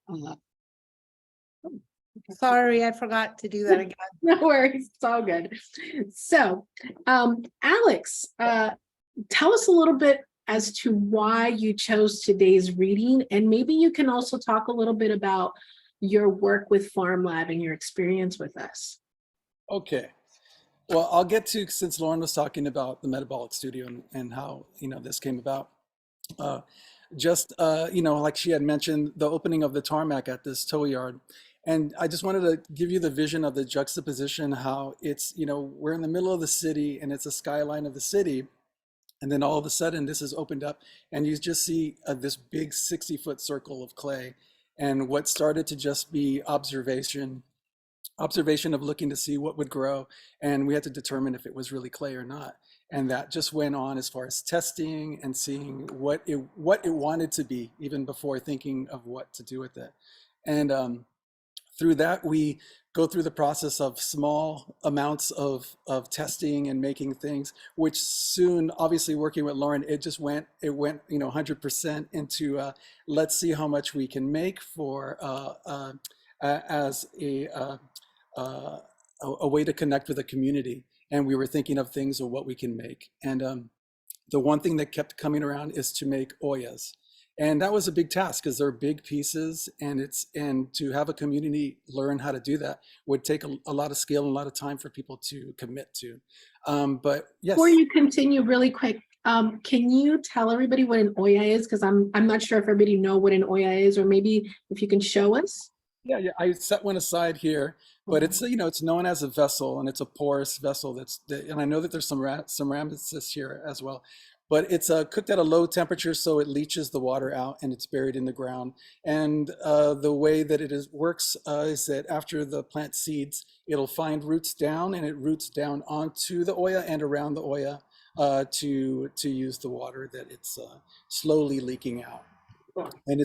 Uh, Sorry, I forgot to do that again. no worries, it's all good. So, Alex, tell us a little bit as to why you chose today's reading, and maybe you can also talk a little bit about your work with Farm Lab and your experience with us. Okay. Well, I'll get to, since Lauren was talking about the metabolic studio and how, this came about. Uh, like she had mentioned, the opening of the tarmac at this tow yard. And I just wanted to give you the vision of the juxtaposition, how it's, we're in the middle of the city and it's a skyline of the city. And then all of a sudden this is opened up and you just see this big 60-foot circle of clay. And what started to just be observation of looking to see what would grow, and we had to determine if it was really clay or not. And that just went on as far as testing and seeing what it wanted to be, even before thinking of what to do with it. And through that, we go through the process of small amounts of testing and making things, which soon, obviously working with Lauren, it went 100% into let's see how much we can make for as a way to connect with the community. And we were thinking of things of what we can make. And the one thing that kept coming around is to make ollas. And that was a big task because they're big pieces, and to have a community learn how to do that would take a lot of skill and a lot of time for people to commit to. But yes. Before you continue, really quick, can you tell everybody what an olla is? Because I'm not sure if everybody know what an olla is, or maybe if you can show us. Yeah, I set one aside here, but it's it's known as a vessel, and it's a porous vessel. And I know that there's some ceramics here as well, but it's cooked at a low temperature, so it leaches the water out, and it's buried in the ground. And the way that works is that after the plant seeds, it'll find roots down, and it roots down onto the olla and around the olla to use the water that it's slowly leaking out. And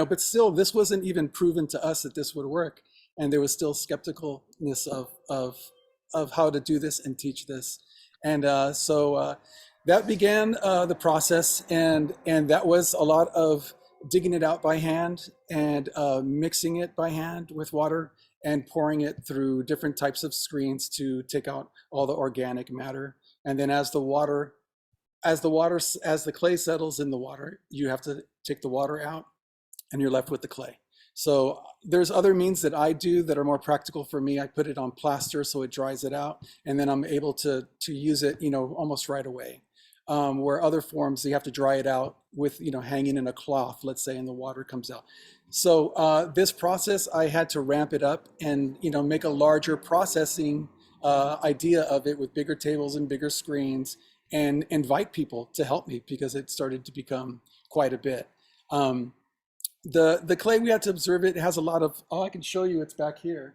but still, this wasn't even proven to us that this would work, and there was still skepticalness of how to do this and teach this. And so that began the process, and that was a lot of digging it out by hand and mixing it by hand with water and pouring it through different types of screens to take out all the organic matter. And then as the clay settles in the water, you have to take the water out and you're left with the clay. So there's other means that I do that are more practical for me. I put it on plaster so it dries it out, and then I'm able to use it, almost right away. Where other forms, you have to dry it out with, hanging in a cloth, let's say, and the water comes out. So this process, I had to ramp it up and, make a larger processing idea of it with bigger tables and bigger screens, and invite people to help me because it started to become quite a bit. The clay, we had to observe it. It has a lot of, I can show you, it's back here.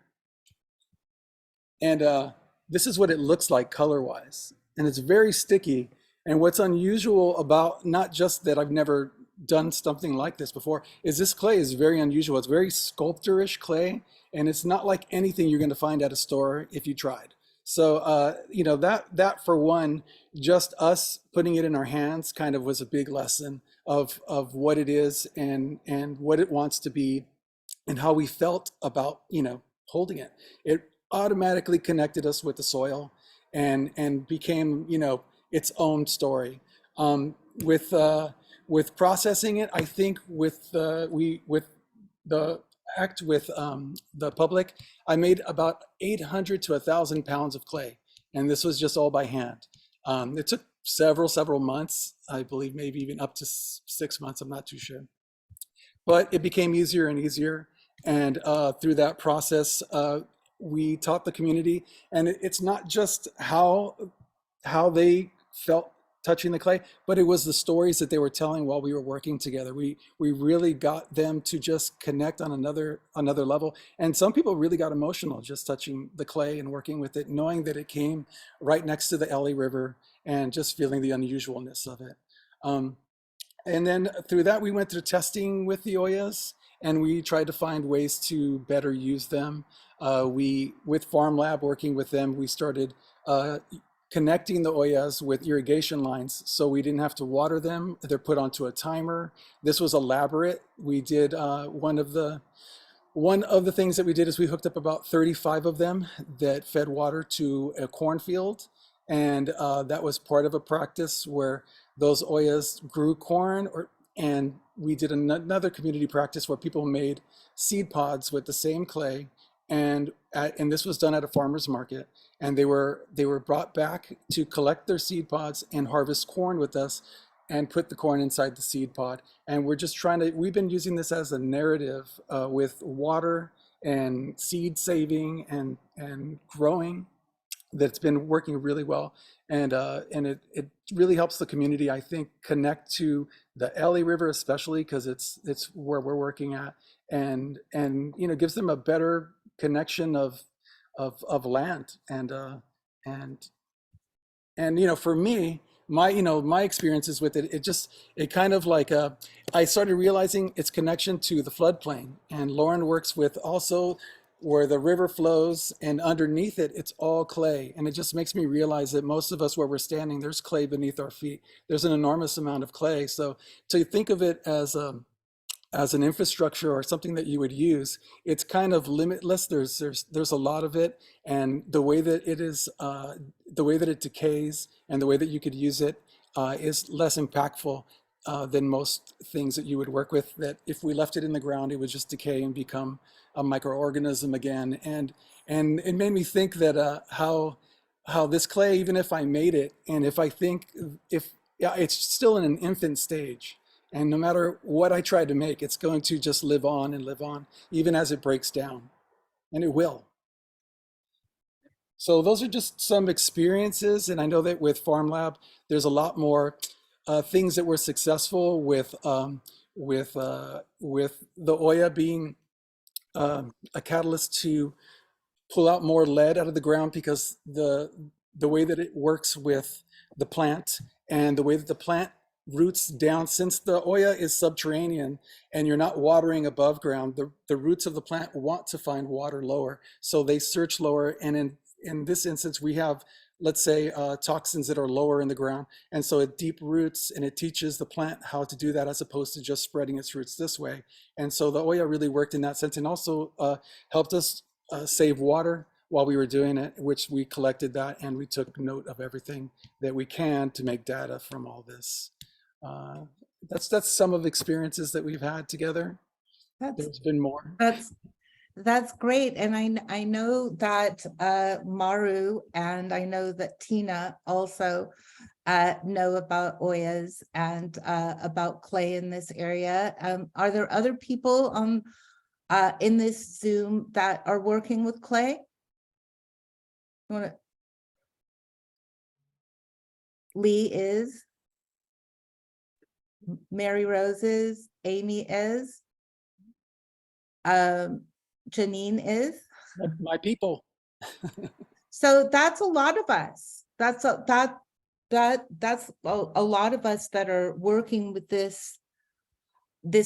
And this is what it looks like color-wise. And it's very sticky. And what's unusual about, not just that I've never done something like this before, is this clay is very unusual. It's very sculptorish clay, and it's not like anything you're going to find at a store if you tried. So, that for one, just us putting it in our hands kind of was a big lesson of what it is and what it wants to be and how we felt about, holding it. It automatically connected us with the soil and became, its own story. With processing it, I think with the act with the public, I made about 800 to 1,000 pounds of clay, and this was just all by hand. It took several months, I believe, maybe even up to 6 months. I'm not too sure, but it became easier and easier. And through that process, we taught the community, and it's not just how they felt touching the clay, but it was the stories that they were telling while we were working together. We really got them to just connect on another level. And some people really got emotional just touching the clay and working with it, knowing that it came right next to the LA River and just feeling the unusualness of it. And then through that, we went through testing with the ollas, and we tried to find ways to better use them. With Farm Lab, working with them, we started connecting the Oyas with irrigation lines so we didn't have to water them. They're put onto a timer. This was elaborate. We did one of the things that we did is we hooked up about 35 of them that fed water to a cornfield. And that was part of a practice where those Oyas grew corn. And we did another community practice where people made seed pods with the same clay. And this was done at a farmer's market. And they were brought back to collect their seed pods and harvest corn with us and put the corn inside the seed pod. And we've been using this as a narrative with water and seed saving and growing that's been working really well. And it really helps the community, I think, connect to the Ellie River, especially because it's where we're working at, and gives them a better connection of land. And for me, my experiences with it, it kind of like I started realizing its connection to the floodplain. And Lauren works with also where the river flows, and underneath it, it's all clay. And it just makes me realize that most of us where we're standing, there's clay beneath our feet. There's an enormous amount of clay. So to think of it as an infrastructure or something that you would use, it's kind of limitless. There's a lot of it, and the way that it is, the way that it decays, and the way that you could use it is less impactful than most things that you would work with. That if we left it in the ground, it would just decay and become a microorganism again. And it made me think that how this clay, even if I made it, and if yeah, it's still in an infant stage. And no matter what I try to make, it's going to just live on and live on, even as it breaks down. And it will. So those are just some experiences. And I know that with Farm Lab, there's a lot more things that were successful with the Oya being a catalyst to pull out more lead out of the ground, because the way that it works with the plant and the way that the plant roots down, since the Oya is subterranean and you're not watering above ground, the roots of the plant want to find water lower. So they search lower. And in this instance, we have, let's say, toxins that are lower in the ground. And so it deep roots, and it teaches the plant how to do that, as opposed to just spreading its roots this way. And so the Oya really worked in that sense, and also helped us save water while we were doing it, which we collected that, and we took note of everything that we can to make data from all this. That's some of the experiences that we've had together. That's There's been more. that's great. And I know that Maru and I know that Tina also know about Oyas and about clay in this area. Are there other people in this Zoom that are working with clay? Lee is. Mary Rose is. Amy is. Janine is. My people. So that's a lot of us. That's a lot of us that are working with this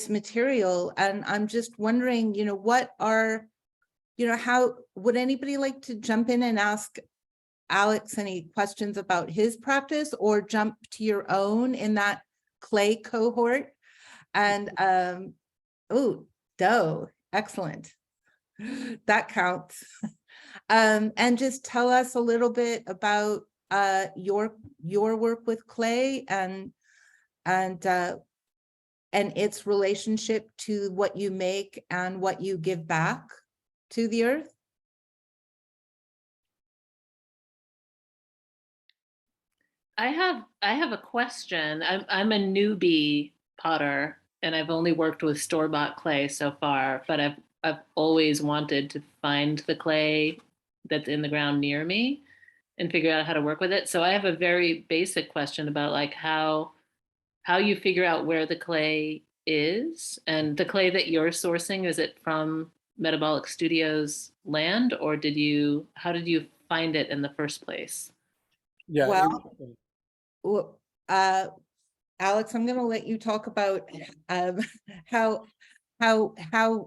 material. And I'm just wondering, how would anybody like to jump in and ask Alex any questions about his practice, or jump to your own in that clay cohort? And dough, excellent. That counts. And just tell us a little bit about your work with clay and its relationship to what you make and what you give back to the earth. I have a question. I'm a newbie potter, and I've only worked with store-bought clay so far, but I've always wanted to find the clay that's in the ground near me and figure out how to work with it. So I have a very basic question about like how you figure out where the clay is, and the clay that you're sourcing, is it from Metabolic Studios land, or how did you find it in the first place? Yeah. Well, Alex, I'm going to let you talk about how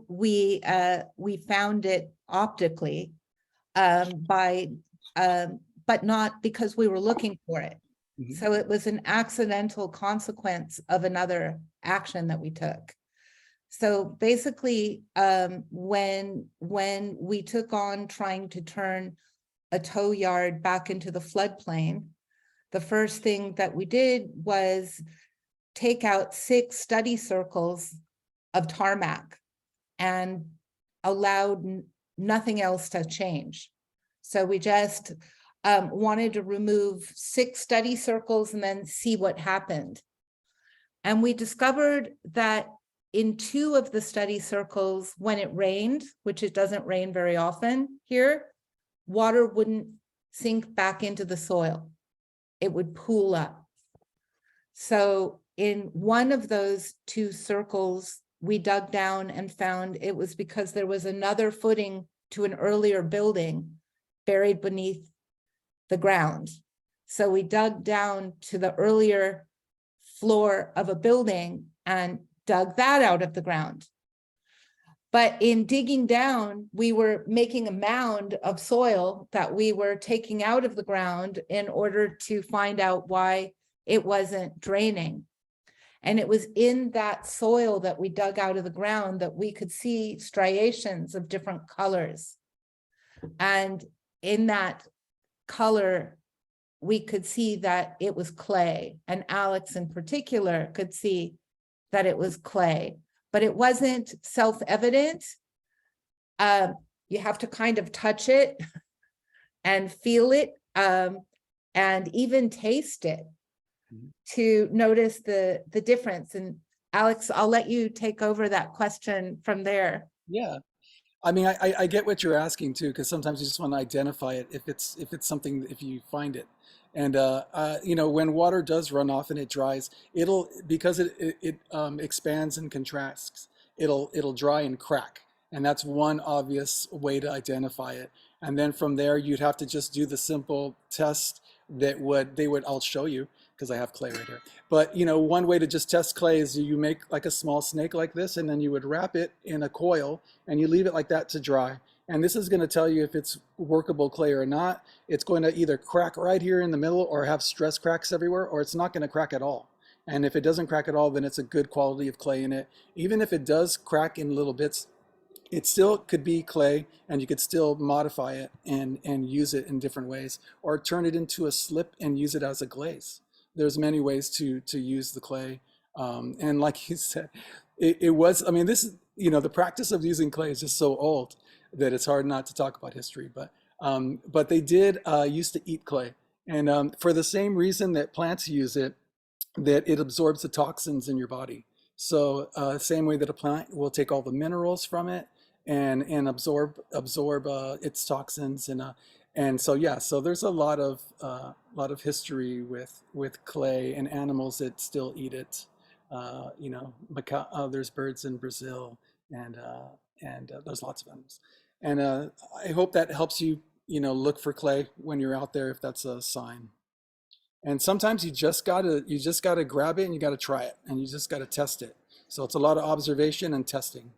we found it optically by but not because we were looking for it. Mhm. So it was an accidental consequence of another action that we took. So basically, when we took on trying to turn a tow yard back into the floodplain, the first thing that we did was take out 6 study circles of tarmac and allowed nothing else to change. So we just wanted to remove 6 study circles and then see what happened. And we discovered that in 2 of the study circles, when it rained, which it doesn't rain very often here, water wouldn't sink back into the soil. It would pool up. So in one of those 2 circles, we dug down and found it was because there was another footing to an earlier building buried beneath the ground. So we dug down to the earlier floor of a building and dug that out of the ground. But in digging down, we were making a mound of soil that we were taking out of the ground in order to find out why it wasn't draining. And it was in that soil that we dug out of the ground that we could see striations of different colors. And in that color, we could see that it was clay. And Alex in particular could see that it was clay, but it wasn't self-evident. You have to kind of touch it and feel it, and even taste it to notice the difference. And Alex, I'll let you take over that question from there. Yeah. I mean, I get what you're asking too, because sometimes you just want to identify it if it's something, if you find it. And you know, when water does run off and it dries, it'll, because it expands and contracts, it'll dry and crack. And that's one obvious way to identify it. And then from there, you'd have to just do the simple test that I'll show you because I have clay right here. But you know, one way to just test clay is you make like a small snake like this, and then you would wrap it in a coil and you leave it like that to dry. And this is going to tell you if it's workable clay or not. It's going to either crack right here in the middle or have stress cracks everywhere, or it's not going to crack at all. And if it doesn't crack at all, then it's a good quality of clay in it. Even if it does crack in little bits, it still could be clay, and you could still modify it and use it in different ways, or turn it into a slip and use it as a glaze. There's many ways to use the clay. And like you said, it was, I mean, this is, you know, the practice of using clay is just so old that it's hard not to talk about history. But they did used to eat clay. And for the same reason that plants use it, that it absorbs the toxins in your body. So same way that a plant will take all the minerals from it and absorb its toxins, and so yeah, so there's a lot of history with clay and animals that still eat it. You know, there's birds in Brazil, and there's lots of animals. And I hope that helps you, you know, look for clay when you're out there if that's a sign. And sometimes you just gotta grab it and you gotta try it and you just gotta test it. So it's a lot of observation and testing.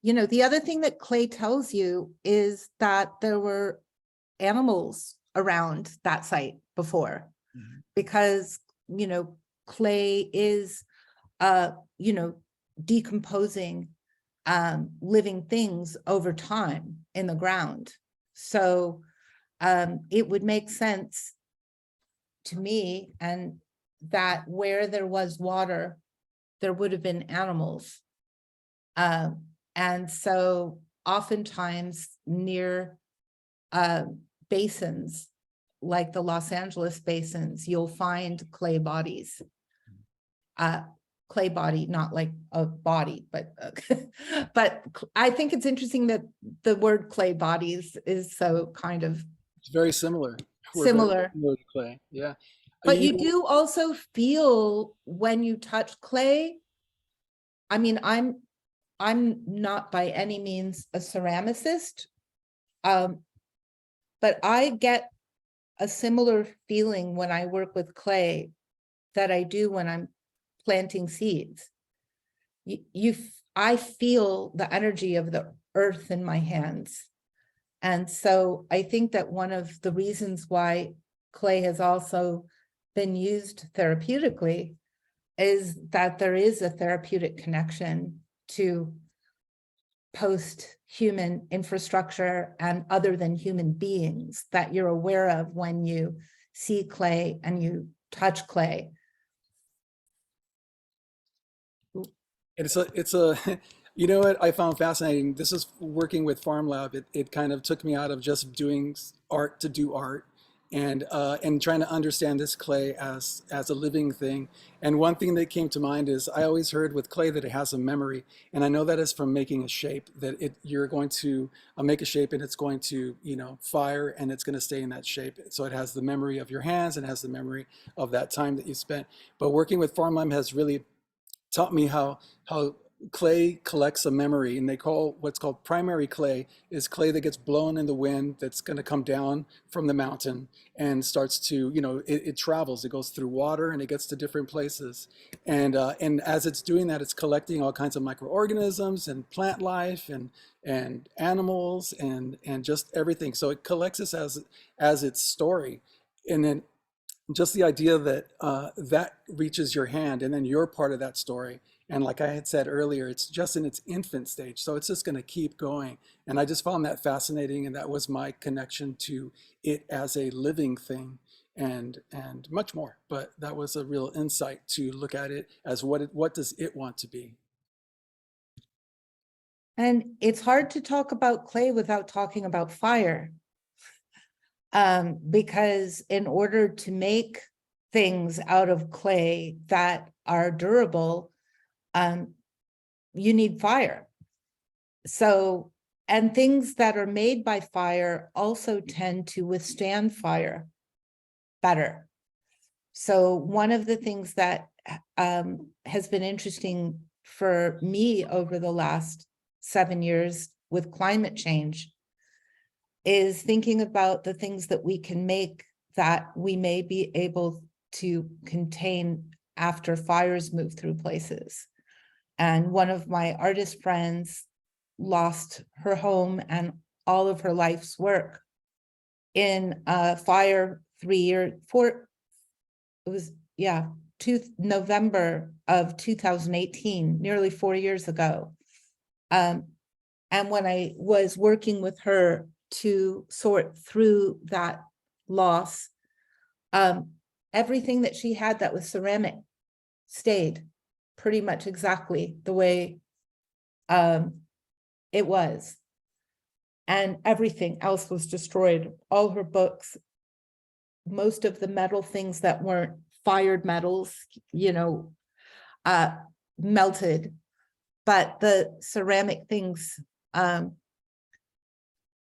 You know, the other thing that clay tells you is that there were animals around that site before, because, you know, clay is, you know, decomposing living things over time in the ground. So it would make sense to me, and that where there was water, there would have been animals. And so oftentimes near basins, like the Los Angeles basins, you'll find clay bodies. Clay body, not like a body, but but I think it's interesting that the word clay bodies is so kind of It's very similar. We're very similar. similar to clay. Yeah. But you do also feel when you touch clay. I mean, I'm not by any means a ceramicist, but I get a similar feeling when I work with clay that I do when I'm planting seeds. I feel the energy of the earth in my hands. And so I think that one of the reasons why clay has also been used therapeutically is that there is a therapeutic connection to post-human infrastructure and other than human beings that you're aware of when you see clay and you touch clay. It's a you know what I found fascinating. This is working with Farm Lab. It kind of took me out of just doing art to do art, and trying to understand this clay as a living thing. And one thing that came to mind is I always heard with clay that it has a memory, and I know that is from making a shape. That you're going to make a shape and it's going to fire and it's going to stay in that shape. So it has the memory of your hands and has the memory of that time that you spent. But working with Farm Lab has really taught me how clay collects a memory, and they call what's called primary clay is clay that gets blown in the wind, that's going to come down from the mountain and starts to it travels, it goes through water and it gets to different places, and as it's doing that, it's collecting all kinds of microorganisms and plant life and animals and just everything. So it collects this as its story, and then just the idea that that reaches your hand and then you're part of that story. And like I had said earlier, it's just in its infant stage. So it's just going to keep going. And I just found that fascinating. And that was my connection to it as a living thing and much more. But that was a real insight to look at it as what does it want to be? And it's hard to talk about clay without talking about fire. Because in order to make things out of clay that are durable, you need fire. So, and things that are made by fire also tend to withstand fire better. So one of the things that has been interesting for me over the last 7 years with climate change is thinking about the things that we can make that we may be able to contain after fires move through places. And one of my artist friends lost her home and all of her life's work in a fire 2 November of 2018, nearly 4 years ago. And when I was working with her to sort through that loss, everything that she had that was ceramic stayed pretty much exactly the way it was. And everything else was destroyed. All her books, most of the metal things that weren't fired metals, melted. But the ceramic things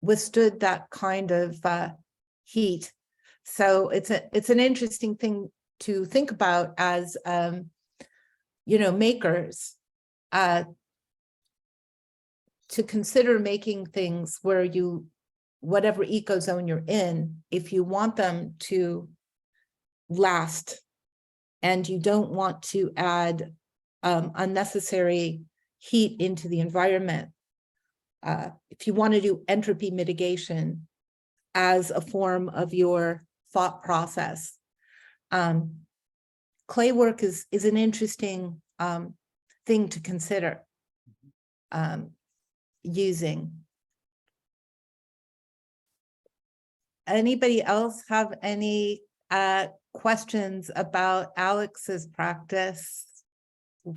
withstood that kind of heat. So it's an interesting thing to think about as makers, to consider making things where whatever ecozone you're in, if you want them to last and you don't want to add unnecessary heat into the environment, if you want to do entropy mitigation as a form of your thought process, clay work is an interesting thing to consider using. Anybody else have any questions about Alex's practice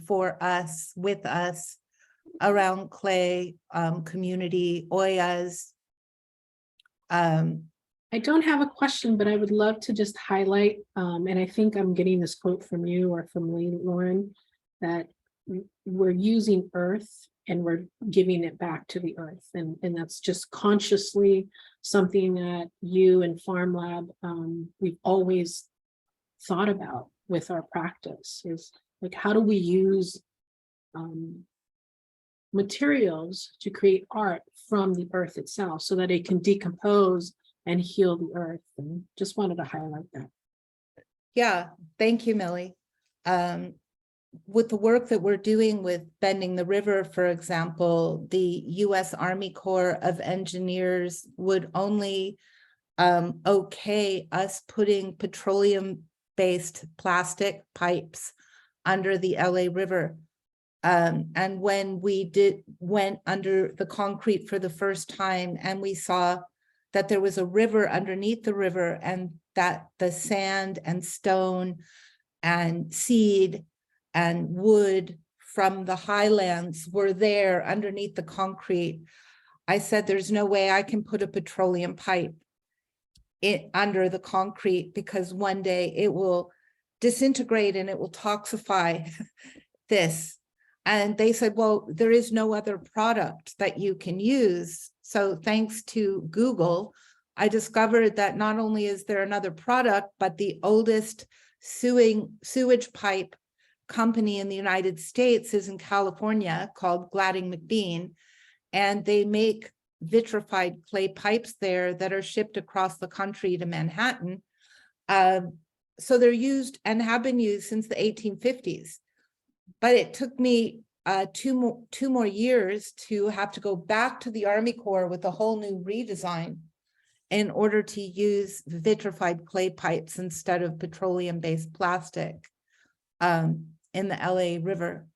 for us, with us, around clay, community, Oyas? I don't have a question, but I would love to just highlight, and I think I'm getting this quote from you or from Lauren, that we're using earth and we're giving it back to the earth. And that's just consciously something that you and Farm Lab, we've always thought about with our practice, is like, how do we use materials to create art from the earth itself so that it can decompose and heal the earth? And just wanted to highlight that. Yeah, thank you, Millie. with the work that we're doing with Bending the River, for example, the US Army Corps of Engineers would only okay us putting petroleum-based plastic pipes under the LA River. And when we went under the concrete for the first time, and we saw that there was a river underneath the river, and that the sand and stone and seed and wood from the highlands were there underneath the concrete, I said, there's no way I can put a petroleum pipe under the concrete, because one day it will disintegrate and it will toxify this. And they said, well, there is no other product that you can use. So thanks to Google, I discovered that not only is there another product, but the oldest sewage pipe company in the United States is in California, called Gladding McBean. And they make vitrified clay pipes there that are shipped across the country to Manhattan. So they're used and have been used since the 1850s. But it took me two more years to have to go back to the Army Corps with a whole new redesign in order to use vitrified clay pipes instead of petroleum-based plastic in the LA River.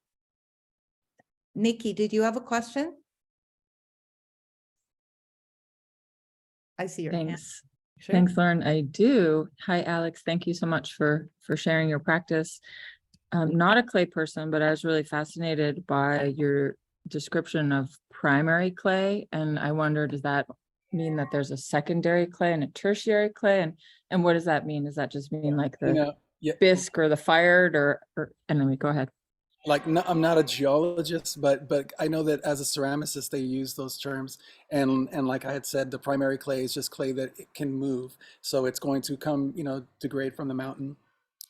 Nikki, did you have a question? I see your hand. Thanks. Sure. Thanks, Lauren. I do. Hi, Alex. Thank you so much for sharing your practice. I'm not a clay person, but I was really fascinated by your description of primary clay. And I wonder, does that mean that there's a secondary clay and a tertiary clay? And what does that mean? Does that just mean like the bisque or the fired or anyway, go ahead. Like, no, I'm not a geologist, but I know that as a ceramicist, they use those terms. And like I had said, the primary clay is just clay that it can move. So it's going to come, degrade from the mountain,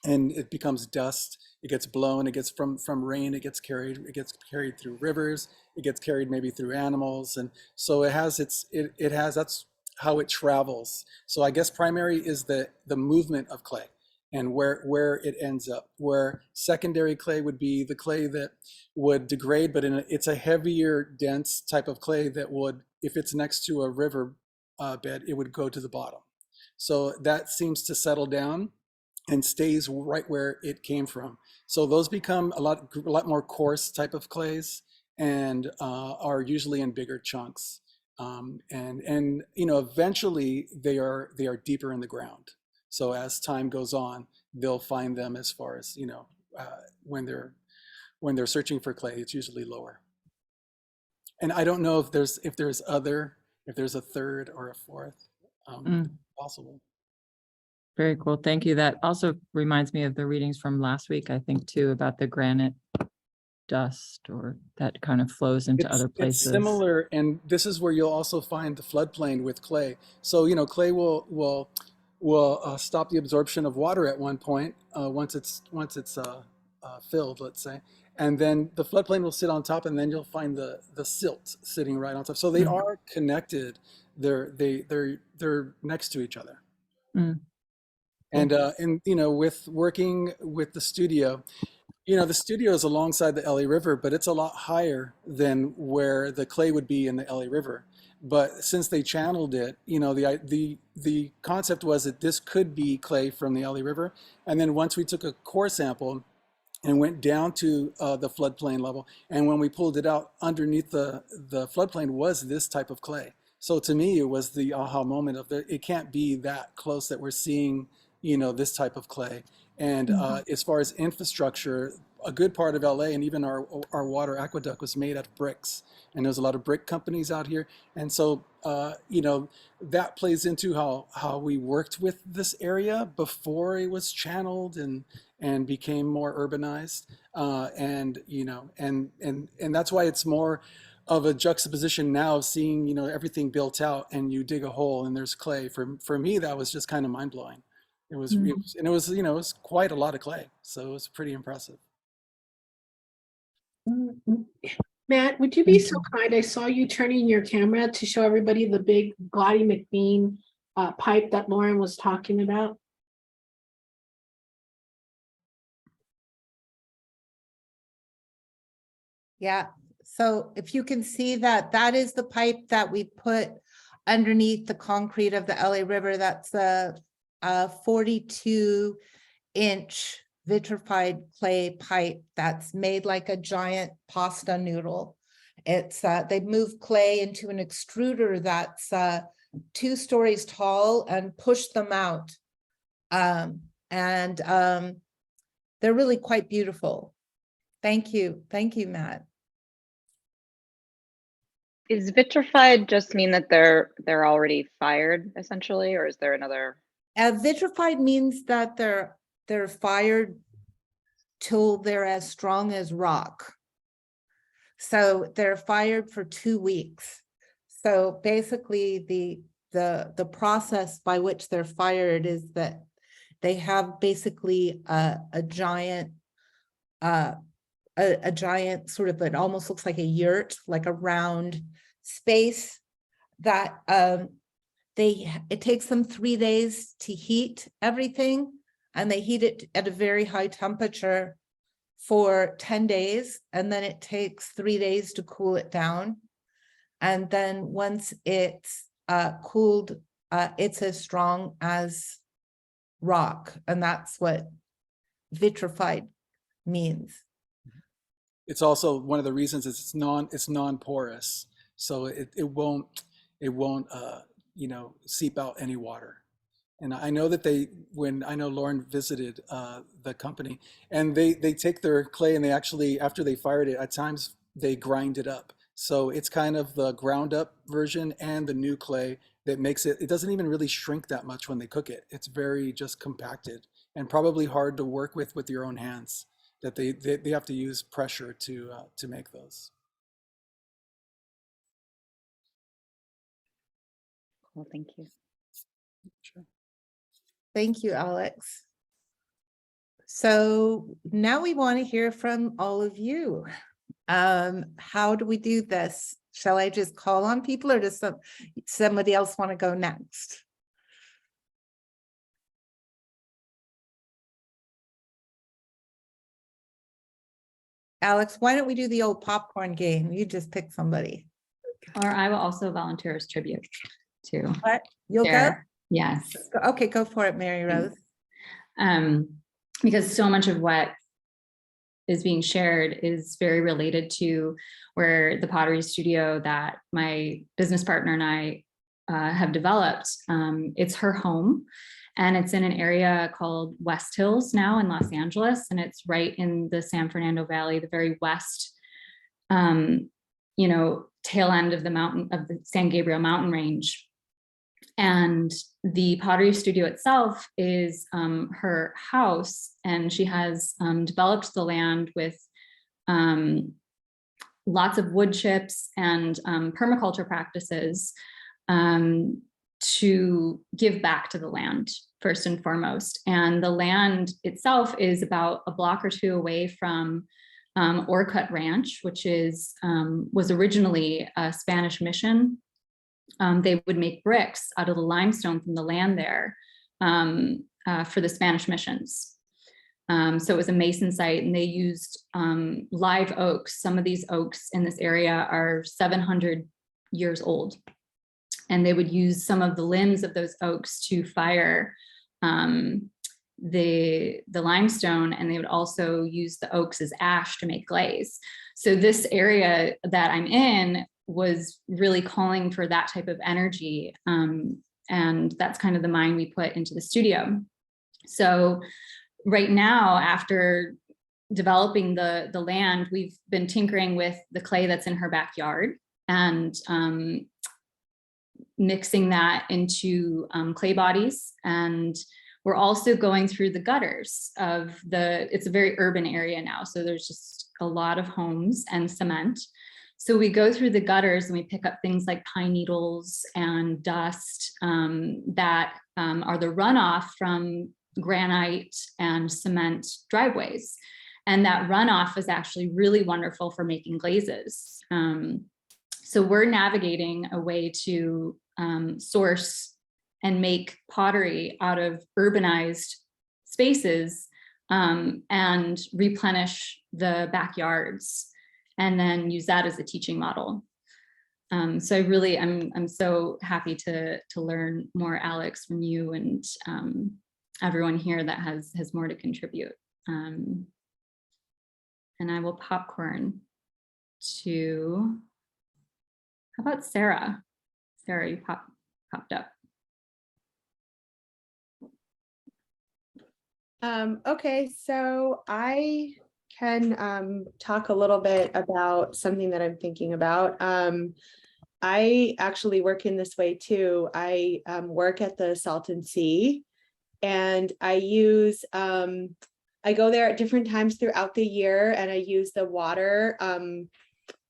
and it becomes dust. It gets blown. It gets from rain. It gets carried through rivers. It gets carried maybe through animals. And so it has that's how it travels. So I guess primary is the movement of clay and where it ends up. Where secondary clay would be the clay that would degrade, but it's a heavier, dense type of clay that would, if it's next to a river bed, it would go to the bottom. So that seems to settle down and stays right where it came from. So those become a lot more coarse type of clays, and are usually in bigger chunks. And eventually they are deeper in the ground. So as time goes on, they'll find them as far as when they're searching for clay, it's usually lower. And I don't know if there's a third or a fourth possible. Very cool. Thank you. That also reminds me of the readings from last week, I think, too, about the granite dust, or that kind of flows into other places. It's similar, and this is where you'll also find the floodplain with clay. So clay will stop the absorption of water at one point once it's filled, let's say, and then the floodplain will sit on top, and then you'll find the silt sitting right on top. So they are connected. They're next to each other. And with working with the studio, the studio is alongside the LA River, but it's a lot higher than where the clay would be in the LA River. But since they channeled it, the concept was that this could be clay from the LA River. And then once we took a core sample and went down to the floodplain level, and when we pulled it out, underneath the floodplain was this type of clay. So to me, it was the aha moment of it can't be that close that we're seeing this type of clay. And as far as infrastructure, a good part of LA and even our water aqueduct was made out of bricks. And there's a lot of brick companies out here. And so, that plays into how we worked with this area before it was channeled and became more urbanized. And that's why it's more of a juxtaposition now of seeing, everything built out, and you dig a hole and there's clay. For me, that was just kind of mind blowing. It was quite a lot of clay. So it was pretty impressive. Matt, would you be so kind? I saw you turning your camera to show everybody the big Gladding McBean pipe that Lauren was talking about. Yeah, so if you can see that, that is the pipe that we put underneath the concrete of the LA River. That's a 42-inch vitrified clay pipe that's made like a giant pasta noodle. It's they move clay into an extruder that's 2 stories tall and push them out. They're really quite beautiful. Thank you, Matt. Is vitrified just mean that they're already fired essentially, or is there another? Vitrified means that they're fired till they're as strong as rock. So they're fired for 2 weeks. So basically the process by which they're fired is that they have basically a giant sort of, it almost looks like a yurt, like a round space that it takes them 3 days to heat everything, and they heat it at a very high temperature for 10 days, and then it takes 3 days to cool it down. And then once it's cooled, it's as strong as rock, and that's what vitrified means. It's also one of the reasons is it's non-porous, so it won't seep out any water. And I know that when I know Lauren visited the company, and they take their clay and they actually, after they fired it, at times they grind it up. So it's kind of the ground up version and the new clay that makes it doesn't even really shrink that much when they cook it. It's very just compacted and probably hard to work with your own hands, that they have to use pressure to make those. Well, thank you. Sure. Thank you, Alex. So now we want to hear from all of you. How do we do this? Shall I just call on people, or does somebody else want to go next? Alex, why don't we do the old popcorn game? You just pick somebody. Or I will also volunteer as tribute to What? You'll share. Yes. go? Okay, go for it, Mary Rose. Because so much of what is being shared is very related to where the pottery studio that my business partner and I have developed. It's her home, and it's in an area called West Hills now in Los Angeles, and it's right in the San Fernando Valley, the very west, tail end of the San Gabriel mountain range. And the pottery studio itself is her house, and she has developed the land with lots of wood chips and permaculture practices to give back to the land first and foremost. And the land itself is about a block or two away from Orcut Ranch, which was originally a Spanish mission. They would make bricks out of the limestone from the land there for the Spanish missions. So it was a Mason site, and they used live oaks. Some of these oaks in this area are 700 years old. And they would use some of the limbs of those oaks to fire the limestone, and they would also use the oaks as ash to make glaze. So this area that I'm in was really calling for that type of energy. And that's kind of the mind we put into the studio. So right now, after developing the land, we've been tinkering with the clay that's in her backyard and mixing that into clay bodies. And we're also going through the gutters of it's a very urban area now. So there's just a lot of homes and cement. So we go through the gutters and we pick up things like pine needles and dust that are the runoff from granite and cement driveways. And that runoff is actually really wonderful for making glazes. So we're navigating a way to source and make pottery out of urbanized spaces and replenish the backyards and then use that as a teaching model. So I really, I'm so happy to learn more, Alex, from you and everyone here that has more to contribute. And I will popcorn to, how about Sarah? Sarah, you popped up. Okay, so I can talk a little bit about something that I'm thinking about. I actually work in this way too. I work at the Salton Sea, and I use I go there at different times throughout the year, and I use the water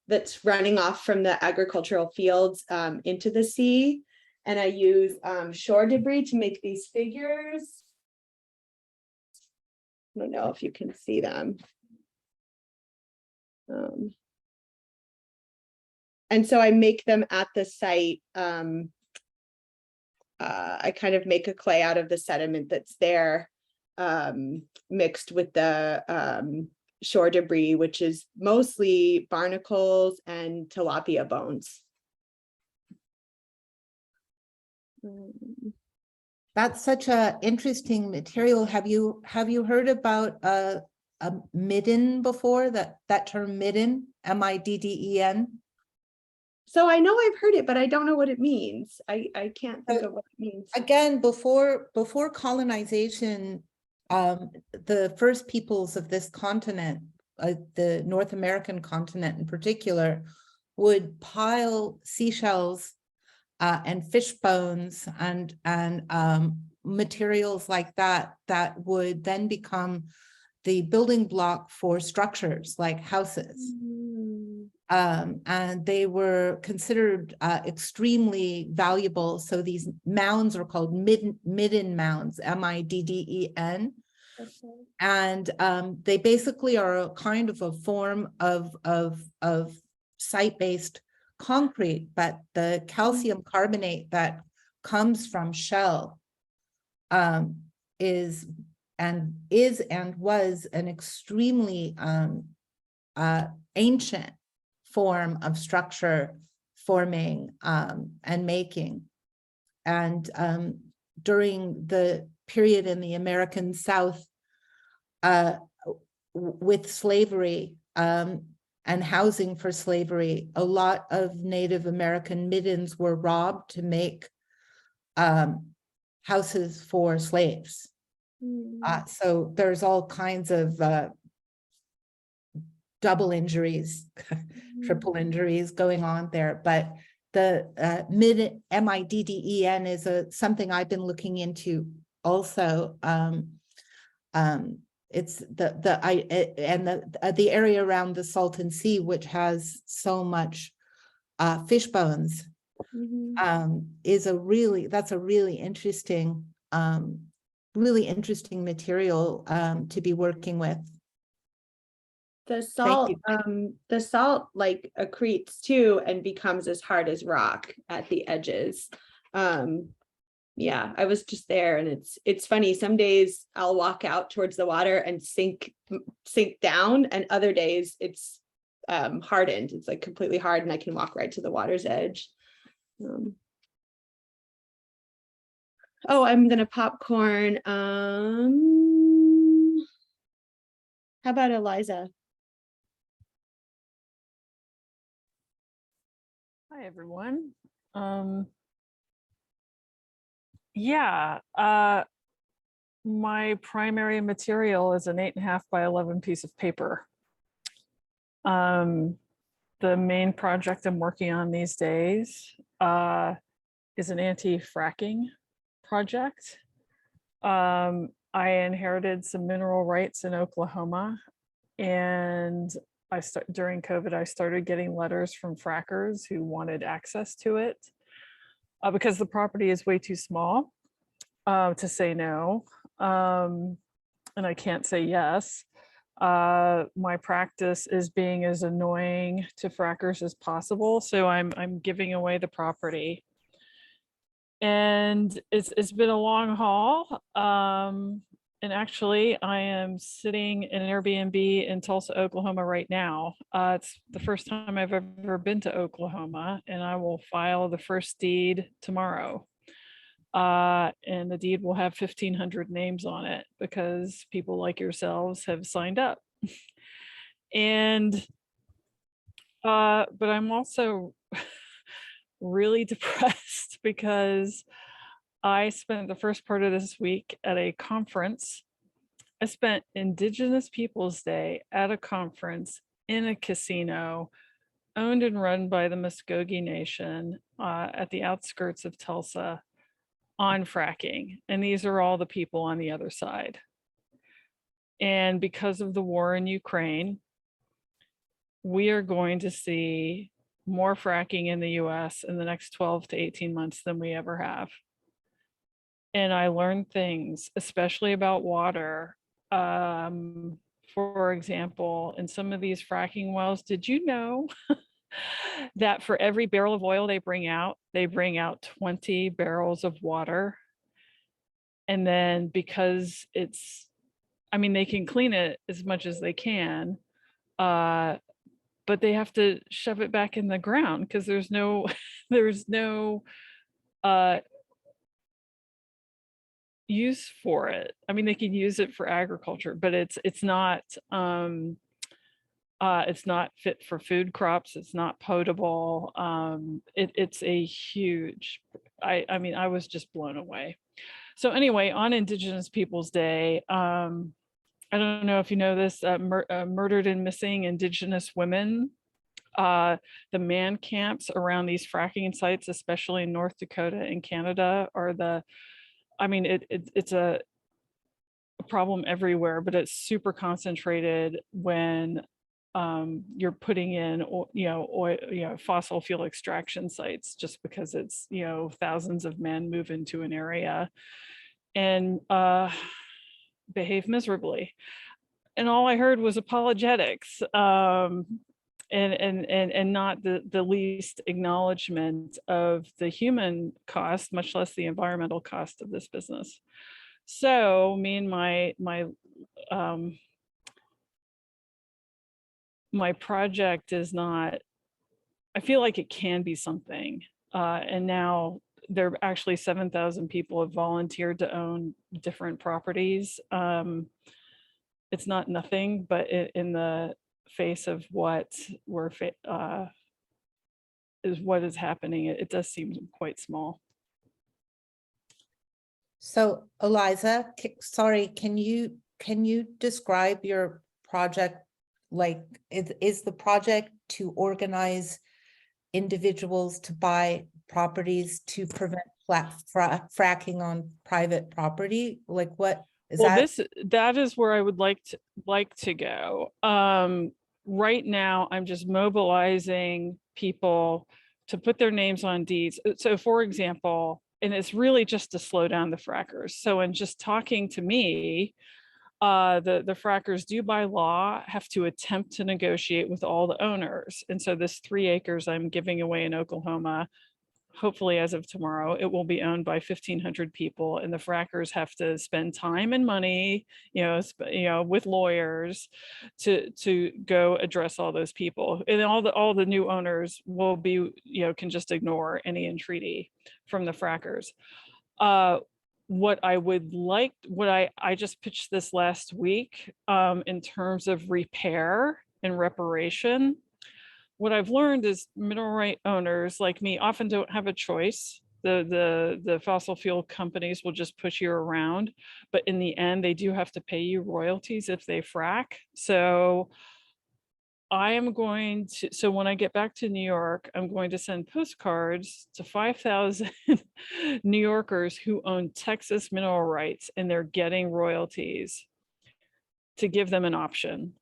that's running off from the agricultural fields into the sea, and I use shore debris to make these figures. I don't know if you can see them. And so I make them at the site. I kind of make a clay out of the sediment that's there, mixed with the shore debris, which is mostly barnacles and tilapia bones. That's such a interesting material. Have you heard about a midden before? That term midden, M-I-D-D-E-N? So I know I've heard it, but I don't know what it means. I can't think of what it means. Again, before colonization, the first peoples of this continent, the North American continent in particular, would pile seashells and fish bones and materials like that would then become the building block for structures like houses. And they were considered extremely valuable. So these mounds are called midden mounds, M-I-D-D-E-N. And they basically are a kind of a form of site-based concrete, but the calcium carbonate that comes from shell is and was an extremely ancient form of structure forming and making. And during the period in the American South with slavery and housing for slavery, a lot of Native American middens were robbed to make houses for slaves. So there's all kinds of double injuries, triple injuries going on there. But the MIDDEN is something I've been looking into also. It's the area around the Salton Sea, which has so much fish bones, is that's a really interesting material to be working with. The salt like accretes too and becomes as hard as rock at the edges. Yeah, I was just there, and it's funny. Some days I'll walk out towards the water and sink down, and other days it's hardened. It's like completely hard, and I can walk right to the water's edge. Oh, I'm gonna popcorn. How about Eliza? Hi, everyone. My primary material is an 8.5 by 11 piece of paper. The main project I'm working on these days is an anti-fracking project. I inherited some mineral rights in Oklahoma, and during COVID, I started getting letters from frackers who wanted access to it because the property is way too small to say no, and I can't say yes. My practice is being as annoying to frackers as possible, so I'm giving away the property. And it's been a long haul. And actually, I am sitting in an Airbnb in Tulsa, Oklahoma right now. It's the first time I've ever been to Oklahoma, and I will file the first deed tomorrow. And the deed will have 1,500 names on it because people like yourselves have signed up. And, but I'm also really depressed because I spent the first part of this week at a conference. I spent Indigenous Peoples Day at a conference in a casino owned and run by the Muskogee Nation at the outskirts of Tulsa on fracking. And these are all the people on the other side. And because of the war in Ukraine, we are going to see more fracking in the US in the next 12 to 18 months than we ever have. And I learned things, especially about water. For example, in some of these fracking wells, did you know that for every barrel of oil they bring out 20 barrels of water? And then because it's, I mean, they can clean it as much as they can, but they have to shove it back in the ground because there's no, there's no use for it. I mean, they can use it for agriculture, but it's not fit for food crops. It's not potable. It's a huge, I mean, I was just blown away. So anyway, on Indigenous Peoples Day, I don't know if you know this, murdered and missing Indigenous women, the man camps around these fracking sites, especially in North Dakota and Canada, are the, I mean, it's a problem everywhere, but it's super concentrated when you're putting in, oil, fossil fuel extraction sites, just because it's, thousands of men move into an area and behave miserably. And all I heard was apologetics, and not the least acknowledgement of the human cost, much less the environmental cost of this business. So me and my project is not, I feel like it can be something. And now there are actually 7,000 people have volunteered to own different properties. It's not nothing, but in the face of what is happening, it does seem quite small. So Eliza, sorry, can you describe your project? Like, is the project to organize individuals to buy properties to prevent fracking on private property? Like, what is that? That is where I would like to go. Right now, I'm just mobilizing people to put their names on deeds. So for example, and it's really just to slow down the frackers. So in just talking to me, the frackers do by law have to attempt to negotiate with all the owners. And so this 3 acres I'm giving away in Oklahoma, hopefully as of tomorrow, it will be owned by 1,500 people, and the frackers have to spend time and money, with lawyers to go address all those people. And all the new owners will be, can just ignore any entreaty from the frackers. What I would like, I just pitched this last week, in terms of repair and reparation. What I've learned is mineral right owners like me often don't have a choice. The fossil fuel companies will just push you around, but in the end, they do have to pay you royalties if they frack. So I am going to, so when I get back to New York, I'm going to send postcards to 5,000 New Yorkers who own Texas mineral rights and they're getting royalties, to give them an option.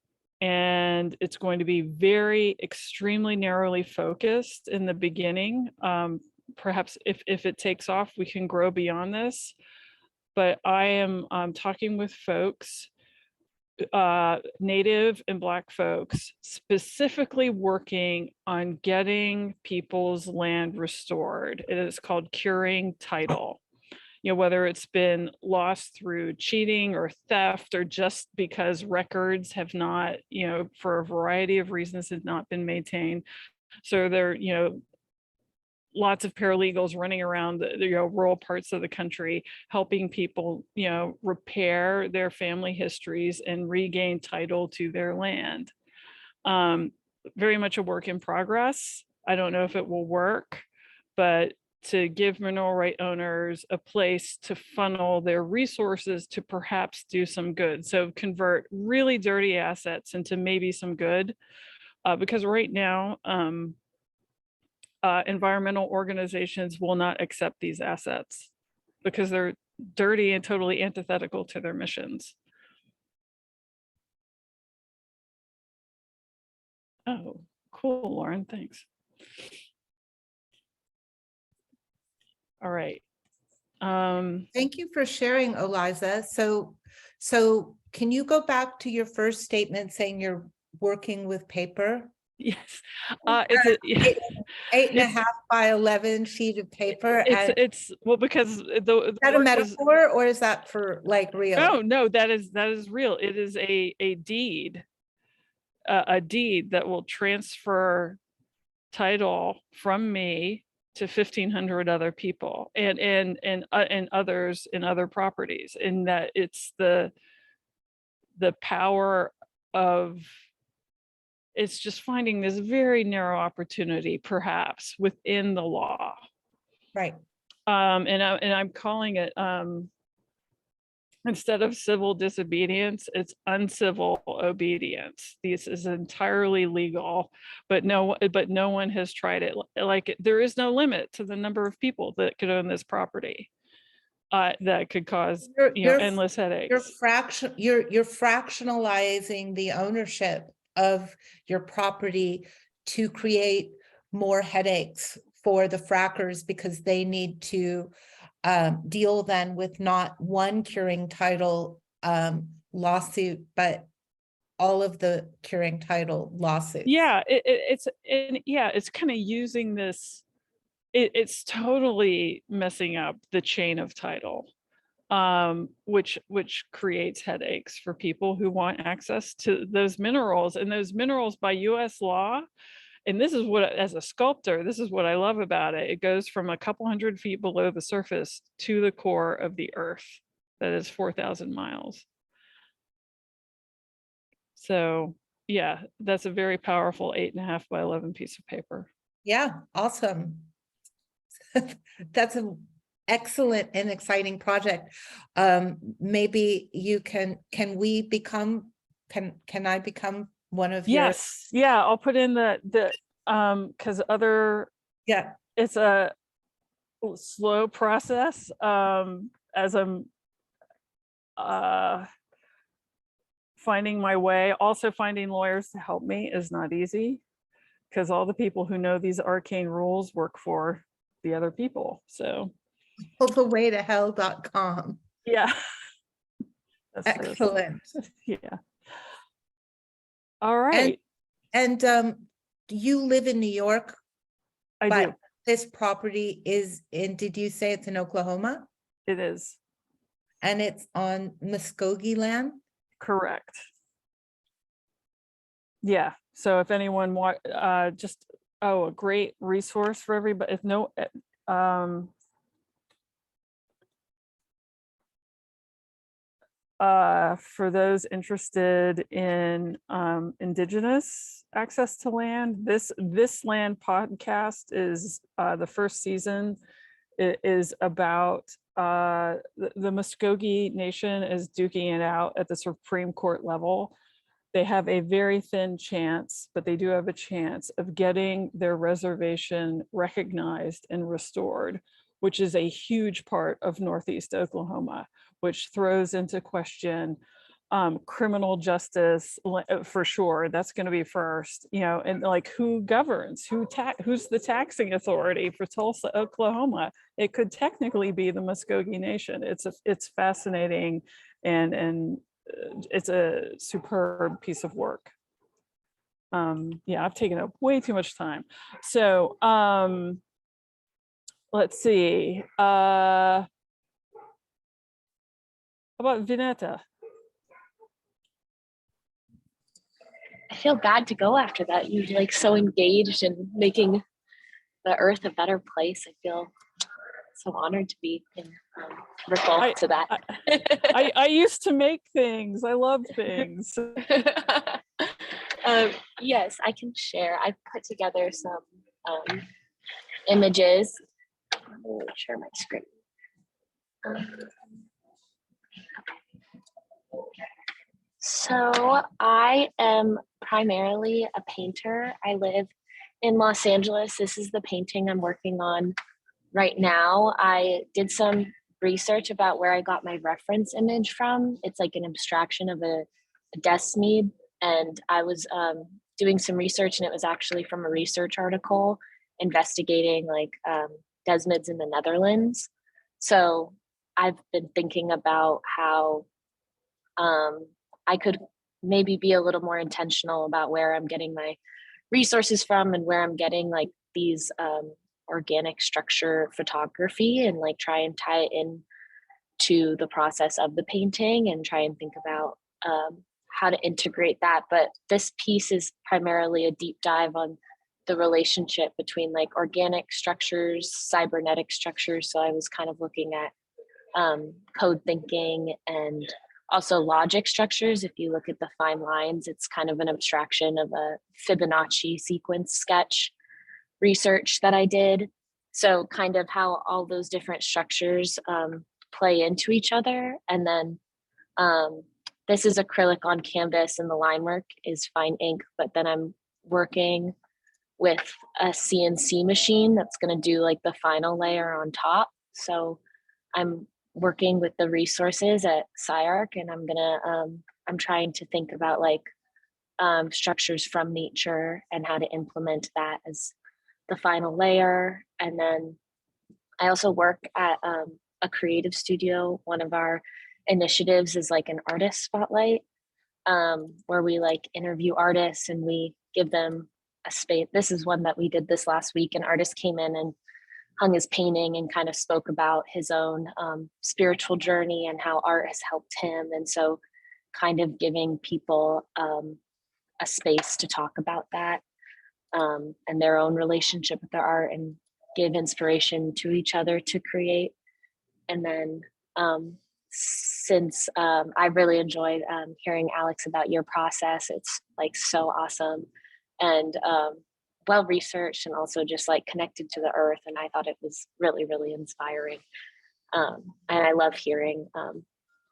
And it's going to be very extremely narrowly focused in the beginning. Perhaps if it takes off, we can grow beyond this. But I am talking with folks, Native and Black folks, specifically working on getting people's land restored. It is called curing title. you know, whether it's been lost through cheating or theft, or just because records have not, you know, for a variety of reasons, have not been maintained. So there, you know, lots of paralegals running around the, you know, rural parts of the country, helping people, you know, repair their family histories and regain title to their land. Very much a work in progress. I don't know if it will work, but to give mineral right owners a place to funnel their resources to perhaps do some good. So convert really dirty assets into maybe some good. Because right now, environmental organizations will not accept these assets because they're dirty and totally antithetical to their missions. Oh, cool, Lauren, thanks. All right. Thank you for sharing, Eliza. So can you go back to your first statement saying you're working with paper? Yes, it's a, Eight and a It's- half by 11 sheet of paper. And it's well, because the is that a work was- metaphor or is that for like real? no, that is real. It is a deed, a deed that will transfer title from me to 1,500 other people and others in other properties. In that it's the power of, it's just finding this very narrow opportunity, perhaps within the law. Right. And I'm calling it, instead of civil disobedience, it's uncivil obedience. This is entirely legal, but no one has tried it. Like there is no limit to the number of people that could own this property. That could cause endless headaches. You're fractionalizing the ownership of your property to create more headaches for the frackers because they need to deal then with not one curing title lawsuit, but all of the curing title lawsuits. Yeah, it's kind of using this. It's totally messing up the chain of title, which creates headaches for people who want access to those minerals, and those minerals by US law. And this is what, as a sculptor, this is what I love about it. It goes from a couple hundred feet below the surface to the core of the earth. That is 4,000 miles. So yeah, that's a very powerful 8.5 by 11 piece of paper. Yeah, awesome. That's an excellent and exciting project. Maybe you can I become one of your? Yes, yeah, I'll put in the because Yeah, it's a slow process, as I'm finding my way. Also finding lawyers to help me is not easy because all the people who know these arcane rules work for the other people. So allthewaytohell.com. yeah. Excellent. Yeah. All right. And do you live in New York? I do. This property is in, did you say it's in Oklahoma? It is. And it's on Muskogee land? Correct. Yeah. So if anyone want, just, a great resource for everybody. If no, for those interested in Indigenous access to land, this land podcast is the first season. It is about the Muskogee Nation is duking it out at the Supreme Court level. They have a very thin chance, but they do have a chance of getting their reservation recognized and restored, which is a huge part of Northeast Oklahoma, which throws into question criminal justice for sure. That's going to be first, and like who governs, who's the taxing authority for Tulsa, Oklahoma? It could technically be the Muskogee Nation. It's fascinating, and it's a superb piece of work. Yeah, I've taken up way too much time. So let's see. How about Vineta? I feel bad to go after that. You're like so engaged in making the earth a better place. I feel so honored to be in ripple to that. I used to make things. I love things. Yes, I can share. I put together some images. Let me share my screen. So I am primarily a painter. I live in Los Angeles. This is the painting I'm working on right now. I did some research about where I got my reference image from. It's like an abstraction of a Desmead, and I was doing some research, and it was actually from a research article investigating like Desmids in the Netherlands. So I've been thinking about how I could maybe be a little more intentional about where I'm getting my resources from and where I'm getting like these organic structure photography, and like try and tie it in to the process of the painting and try and think about how to integrate that. But this piece is primarily a deep dive on the relationship between like organic structures, cybernetic structures. So I was kind of looking at code thinking and also logic structures. If you look at the fine lines, it's kind of an abstraction of a Fibonacci sequence sketch research that I did. So kind of how all those different structures play into each other. And then this is acrylic on canvas, and the line work is fine ink, but then I'm working with a CNC machine that's going to do like the final layer on top. So I'm working with the resources at SciArc, and I'm trying to think about like structures from nature and how to implement that as the final layer. And then I also work at a creative studio. One of our initiatives is like an artist spotlight, where we like interview artists and we give them a space. This is one that we did this last week. An artist came in and hung his painting and kind of spoke about his own spiritual journey and how art has helped him. And so kind of giving people a space to talk about that and their own relationship with their art, and give inspiration to each other to create. And then since I really enjoyed hearing Alex about your process, it's like so awesome and well researched, and also just like connected to the earth. And I thought it was really, really inspiring. And I love hearing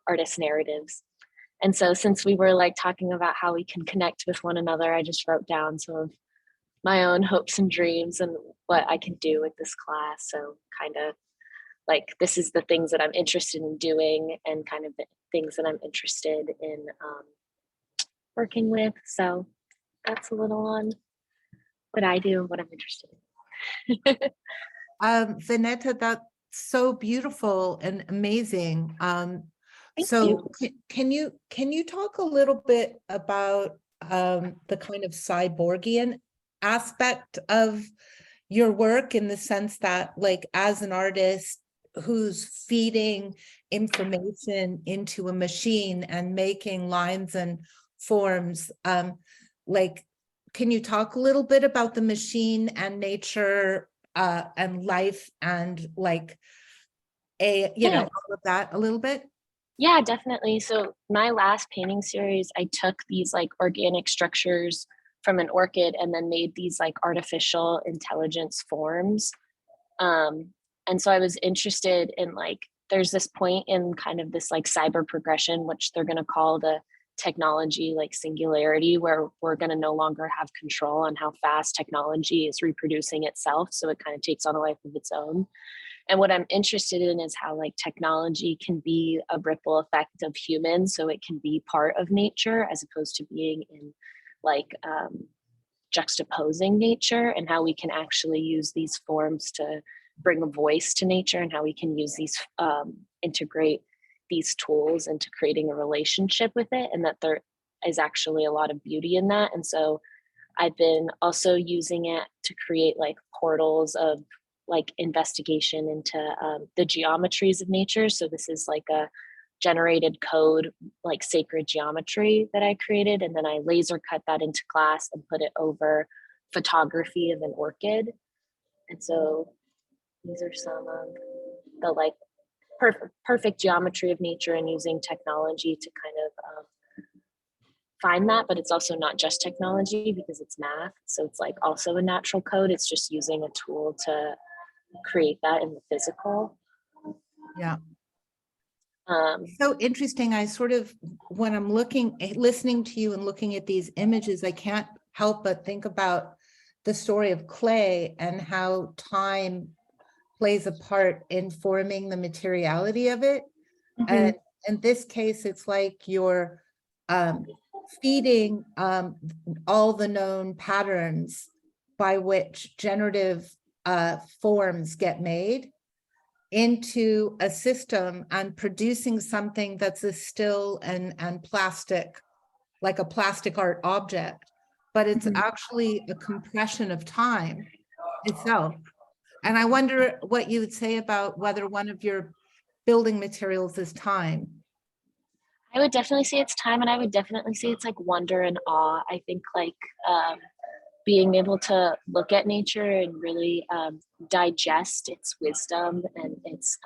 artist narratives. And so since we were like talking about how we can connect with one another, I just wrote down some of my own hopes and dreams and what I can do with this class. So kind of like, this is the things that I'm interested in doing, and kind of the things that I'm interested in working with. So that's a little on what I do, what I'm interested in. Vineta, that's so beautiful and amazing. Thank So you. can you talk a little bit about the kind of cyborgian aspect of your work, in the sense that like as an artist who's feeding information into a machine and making lines and forms, like, can you talk a little bit about the machine and nature and life and like Yeah. all of that a little bit? Yeah, definitely. So my last painting series, I took these like organic structures from an orchid and then made these like artificial intelligence forms. And so I was interested in like, there's this point in kind of this like cyber progression, which they're going to call the technology like singularity, where we're going to no longer have control on how fast technology is reproducing itself. So it kind of takes on a life of its own. And what I'm interested in is how like technology can be a ripple effect of humans. So it can be part of nature as opposed to being in like juxtaposing nature, and how we can actually use these forms to bring a voice to nature, and how we can use these, integrate these tools into creating a relationship with it, and that there is actually a lot of beauty in that. And so I've been also using it to create like portals of like investigation into the geometries of nature. So this is like a generated code, like sacred geometry that I created. And then I laser cut that into glass and put it over photography of an orchid. And so these are some of the like perfect geometry of nature, and using technology to kind of find that. But it's also not just technology because it's math. So it's like also a natural code. It's just using a tool to create that in the physical. Yeah. Um, So interesting. I sort of, when I'm listening to you and looking at these images, I can't help but think about the story of clay and how time plays a part in forming the materiality of it. And in this case, it's like you're feeding all the known patterns by which generative forms get made into a system and producing something that's a still and plastic, like a plastic art object, but it's actually a compression of time itself. And I wonder what you would say about whether one of your building materials is time. I would definitely say it's time, and I would definitely say it's like wonder and awe. I think like being able to look at nature and really digest its wisdom and its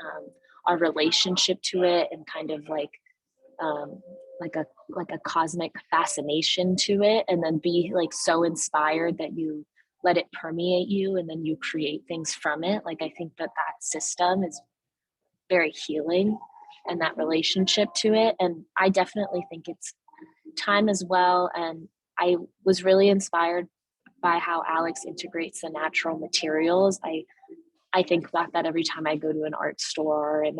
our relationship to it, and kind of like a cosmic fascination to it, and then be like so inspired that you let it permeate you and then you create things from it. Like I think that system is very healing, and that relationship to it. And I definitely think it's time as well. And I was really inspired by how Alex integrates the natural materials. I think about that every time I go to an art store, and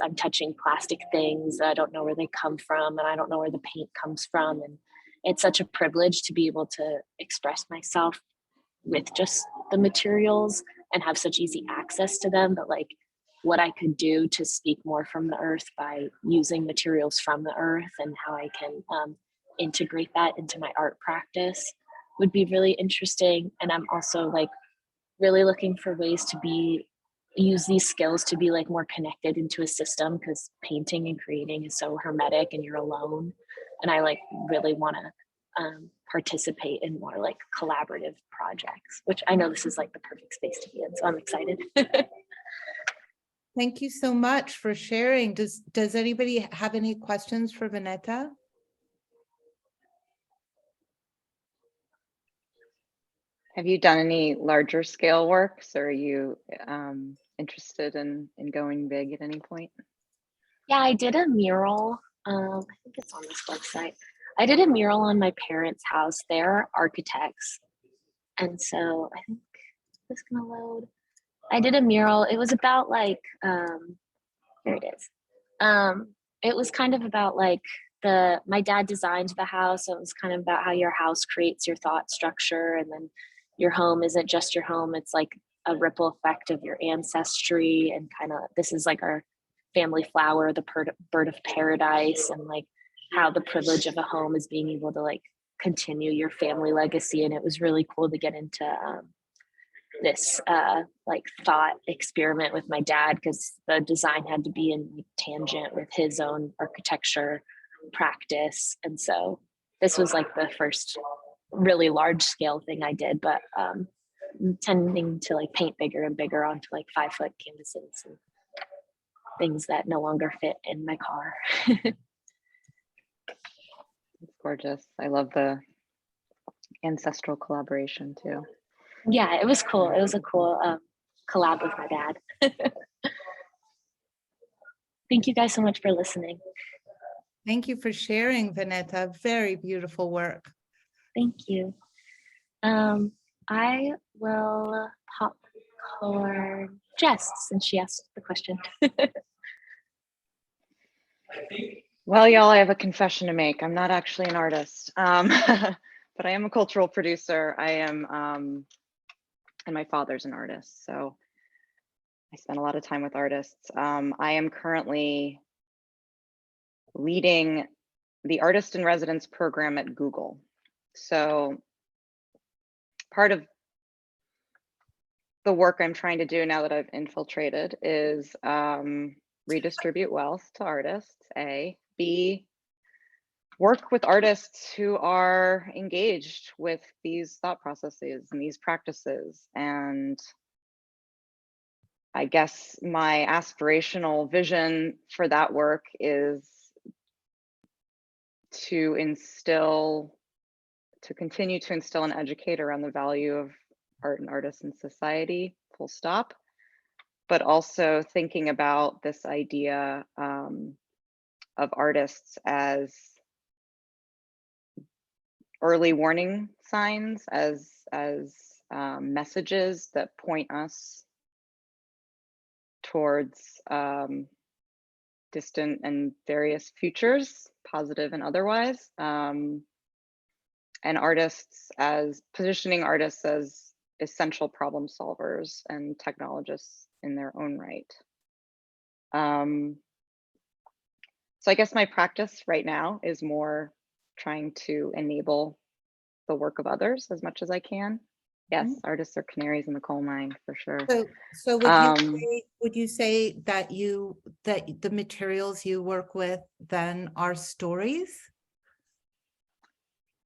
I'm touching plastic things. I don't know where they come from, and I don't know where the paint comes from. And it's such a privilege to be able to express myself with just the materials and have such easy access to them. But like what I could do to speak more from the earth by using materials from the earth, and how I can integrate that into my art practice would be really interesting. And I'm also like really looking for ways to use these skills to be like more connected into a system, because painting and creating is so hermetic and you're alone. And I like really want to participate in more like collaborative projects, which I know this is like the perfect space to be in. So I'm excited. Thank you so much for sharing. Does anybody have any questions for Vineta? Have you done any larger scale works, or are you interested in going big at any point? Yeah, I did a mural. I think it's on this website. I did a mural on my parents' house. They're architects. And so I think this is gonna load. I did a mural. It was about like, here it is. It was kind of about like my dad designed the house. So it was kind of about how your house creates your thought structure, and then your home isn't just your home. It's like a ripple effect of your ancestry, and kind of, this is like our family flower, the bird of paradise, and like how the privilege of a home is being able to like continue your family legacy. And it was really cool to get into this like thought experiment with my dad, because the design had to be in tangent with his own architecture practice. And so this was like the first really large scale thing I did, but tending to like paint bigger and bigger onto like 5-foot canvases and things that no longer fit in my car. It's gorgeous. I love the ancestral collaboration too. Yeah, it was cool. It was a cool collab with my dad. Thank you guys so much for listening. Thank you for sharing, Vineta. Very beautiful work. Thank you. I will popcorn Jess, since she asked the question. Well, y'all, I have a confession to make. I'm not actually an artist, but I am a cultural producer. I am, and my father's an artist, so I spend a lot of time with artists. I am currently leading the Artist in Residence program at Google. So part of the work I'm trying to do now that I've infiltrated is redistribute wealth to artists, A. B, work with artists who are engaged with these thought processes and these practices. And I guess my aspirational vision for that work is to continue to instill and educate around the value of art and artists in society, full stop. But also thinking about this idea of artists as early warning signs, as messages that point us towards distant and various futures, positive and otherwise, and positioning artists as essential problem solvers and technologists in their own right. So I guess my practice right now is more trying to enable the work of others as much as I can. Yes, artists are canaries in the coal mine for sure. So would you say that the materials you work with then are stories?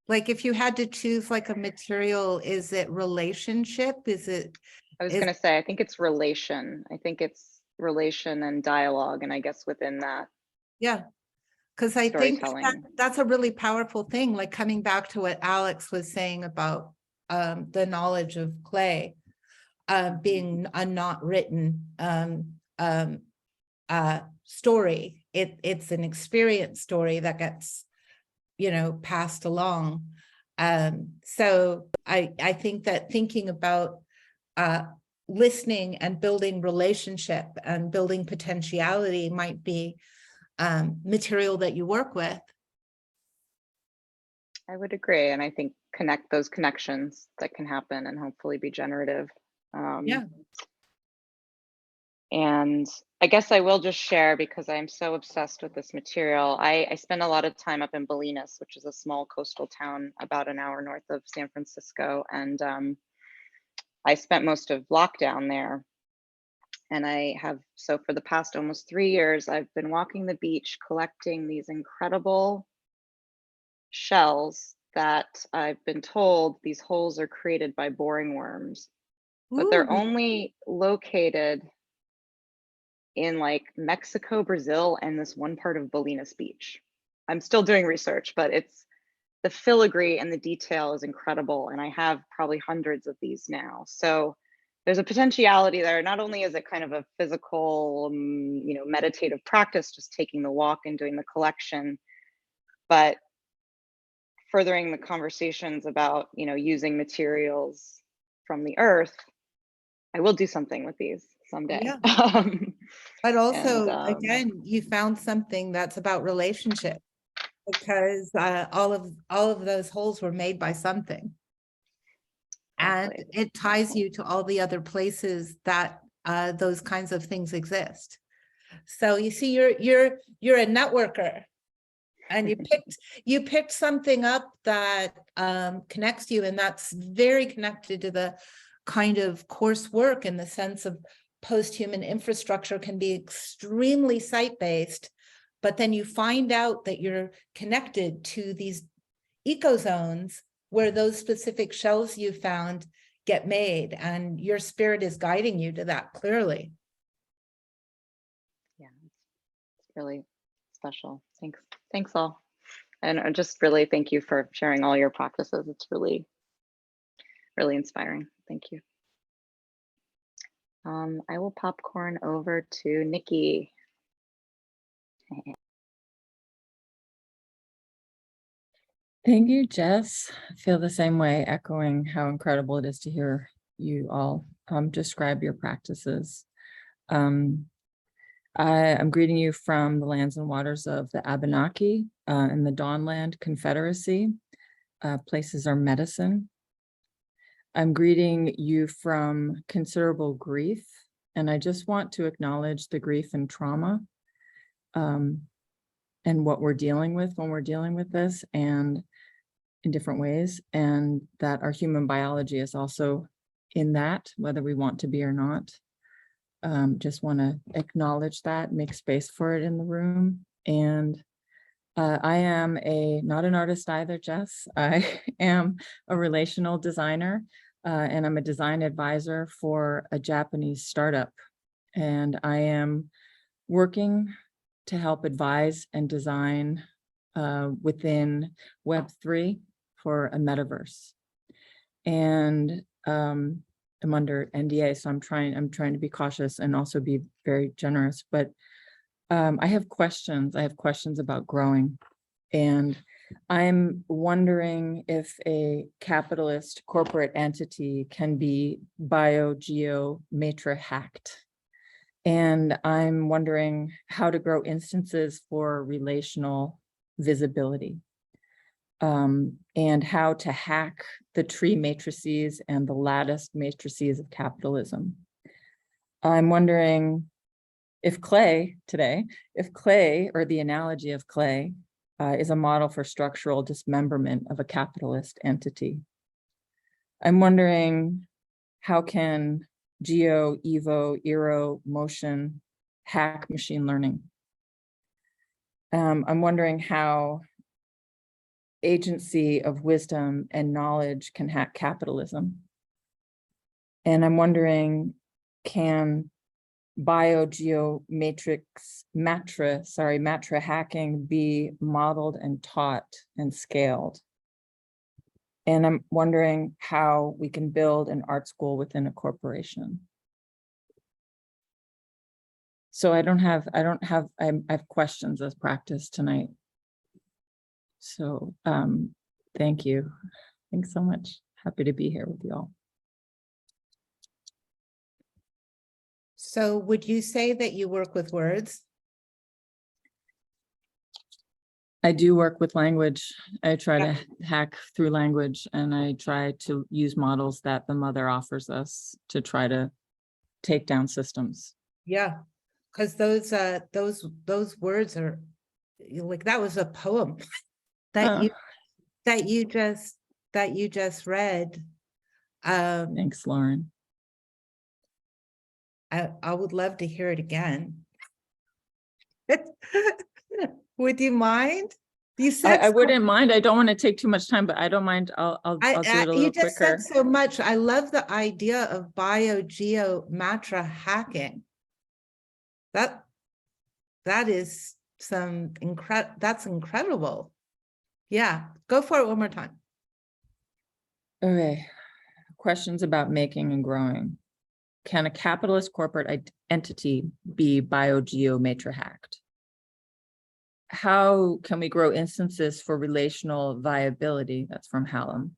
Like if you had to choose like a material, is it relationship? I was going to say, I think it's relation. I think it's relation and dialogue. And I guess within that. Yeah, because I think that's a really powerful thing, like coming back to what Alex was saying about the knowledge of clay being a not written story. It's an experience story that gets, passed along. So I think that thinking about listening and building relationship and building potentiality might be material that you work with. I would agree. And I think connect those connections that can happen and hopefully be generative. Yeah. And I guess I will just share, because I'm so obsessed with this material. I spend a lot of time up in Bolinas, which is a small coastal town about an hour north of San Francisco. And I spent most of lockdown there. And so for the past almost 3 years, I've been walking the beach collecting these incredible shells that I've been told these holes are created by boring worms, but they're only located in like Mexico, Brazil, and this one part of Bolinas Beach. I'm still doing research, but the filigree and the detail is incredible. And I have probably hundreds of these now. So there's a potentiality there. Not only is it kind of a physical, meditative practice, just taking the walk and doing the collection, but furthering the conversations about, using materials from the earth. I will do something with these someday. Yeah. But also, again, you found something that's about relationship, because all of those holes were made by something. Exactly. And it ties you to all the other places that those kinds of things exist. So you see, you're a networker, and you picked something up that connects you, and that's very connected to the kind of coursework, in the sense of post-human infrastructure can be extremely site-based, but then you find out that you're connected to these ecozones where those specific shells you found get made, and your spirit is guiding you to that clearly. Yeah, it's really special. Thanks all. And just really thank you for sharing all your practices. It's really, really inspiring. Thank you. I will popcorn over to Nikki. Thank you, Jess. I feel the same way, echoing how incredible it is to hear you all describe your practices. I'm greeting you from the lands and waters of the Abenaki in the Dawnland Confederacy. Places are medicine. I'm greeting you from considerable grief, and I just want to acknowledge the grief and trauma and what we're dealing with when we're dealing with this, and in different ways, and that our human biology is also in that, whether we want to be or not. Just want to acknowledge that, make space for it in the room. And I am not an artist either, Jess. I am a relational designer, and I'm a design advisor for a Japanese startup. And I am working to help advise and design within Web3 for a metaverse. And I'm under NDA, so I'm trying to be cautious and also be very generous. But I have questions. I have questions about growing. And I'm wondering if a capitalist corporate entity can be bio-geo-matrix hacked. And I'm wondering how to grow instances for relational visibility, and how to hack the tree matrices and the lattice matrices of capitalism. I'm wondering if clay, or the analogy of clay, is a model for structural dismemberment of a capitalist entity. I'm wondering, how can geo, evo, eero, motion hack machine learning? I'm wondering how agency of wisdom and knowledge can hack capitalism. And I'm wondering, can matra hacking be modeled and taught and scaled? And I'm wondering how we can build an art school within a corporation. So I have questions as practice tonight. So thank you. Thanks so much. Happy to be here with you all. So would you say that you work with words? I do work with language. I try to hack through language, and I try to use models that the mother offers us to try to take down systems. Yeah, because those words are like, that was a poem that you just read. Thanks, Lauren. I would love to hear it again. Would you mind? You said I wouldn't mind. I don't want to take too much time, but I don't mind. I'll do it a little you just quicker. said so much. I love the idea of bio-geo-matra hacking. That is that's incredible. Yeah, go for it one more time. Okay. Questions about making and growing. Can a capitalist corporate entity be bio-geo-matrix hacked? How can we grow instances for relational viability? That's from Hallam,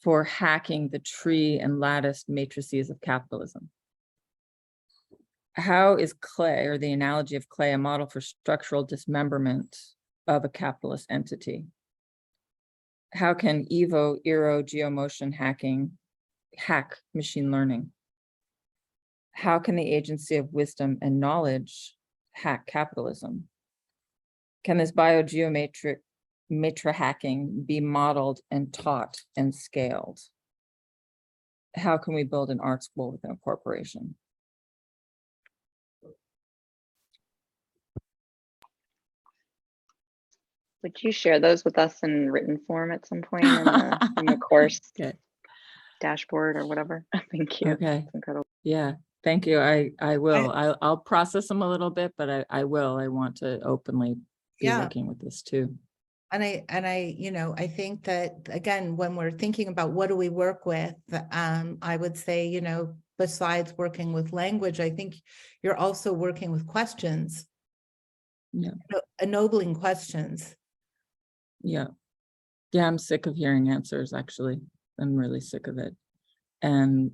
for hacking the tree and lattice matrices of capitalism. How is clay, or the analogy of clay, a model for structural dismemberment of a capitalist entity? How can evo, eero, geomotion hacking hack machine learning? How can the agency of wisdom and knowledge hack capitalism? Can this bio-geometric matrix hacking be modeled and taught and scaled? How can we build an art school within a corporation? Would you share those with us in written form at some point in the course Okay. dashboard or whatever? Thank you. Okay. That's incredible. Yeah, thank you. I will. I'll process them a little bit, but I will. I want to openly be working with this too. And I, I think that, again, when we're thinking about what do we work with, I would say, besides working with language, I think you're also working with questions. Yeah. Ennobling questions. Yeah. Yeah, I'm sick of hearing answers, actually. I'm really sick of it. And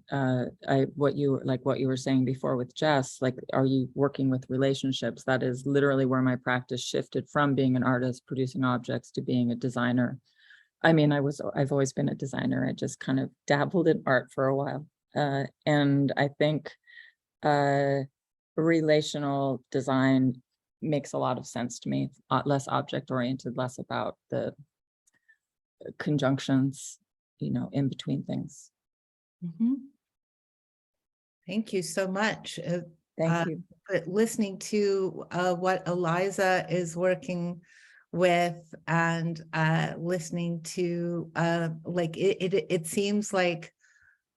what you were saying before with Jess, like, are you working with relationships? That is literally where my practice shifted from being an artist producing objects to being a designer. I mean, I've always been a designer. I just kind of dabbled in art for a while. And I think relational design makes a lot of sense to me. Less object oriented, less about the conjunctions, in between things. Mm-hmm. Thank you so much. Thank you. But listening to what Eliza is working with, and listening to like it seems like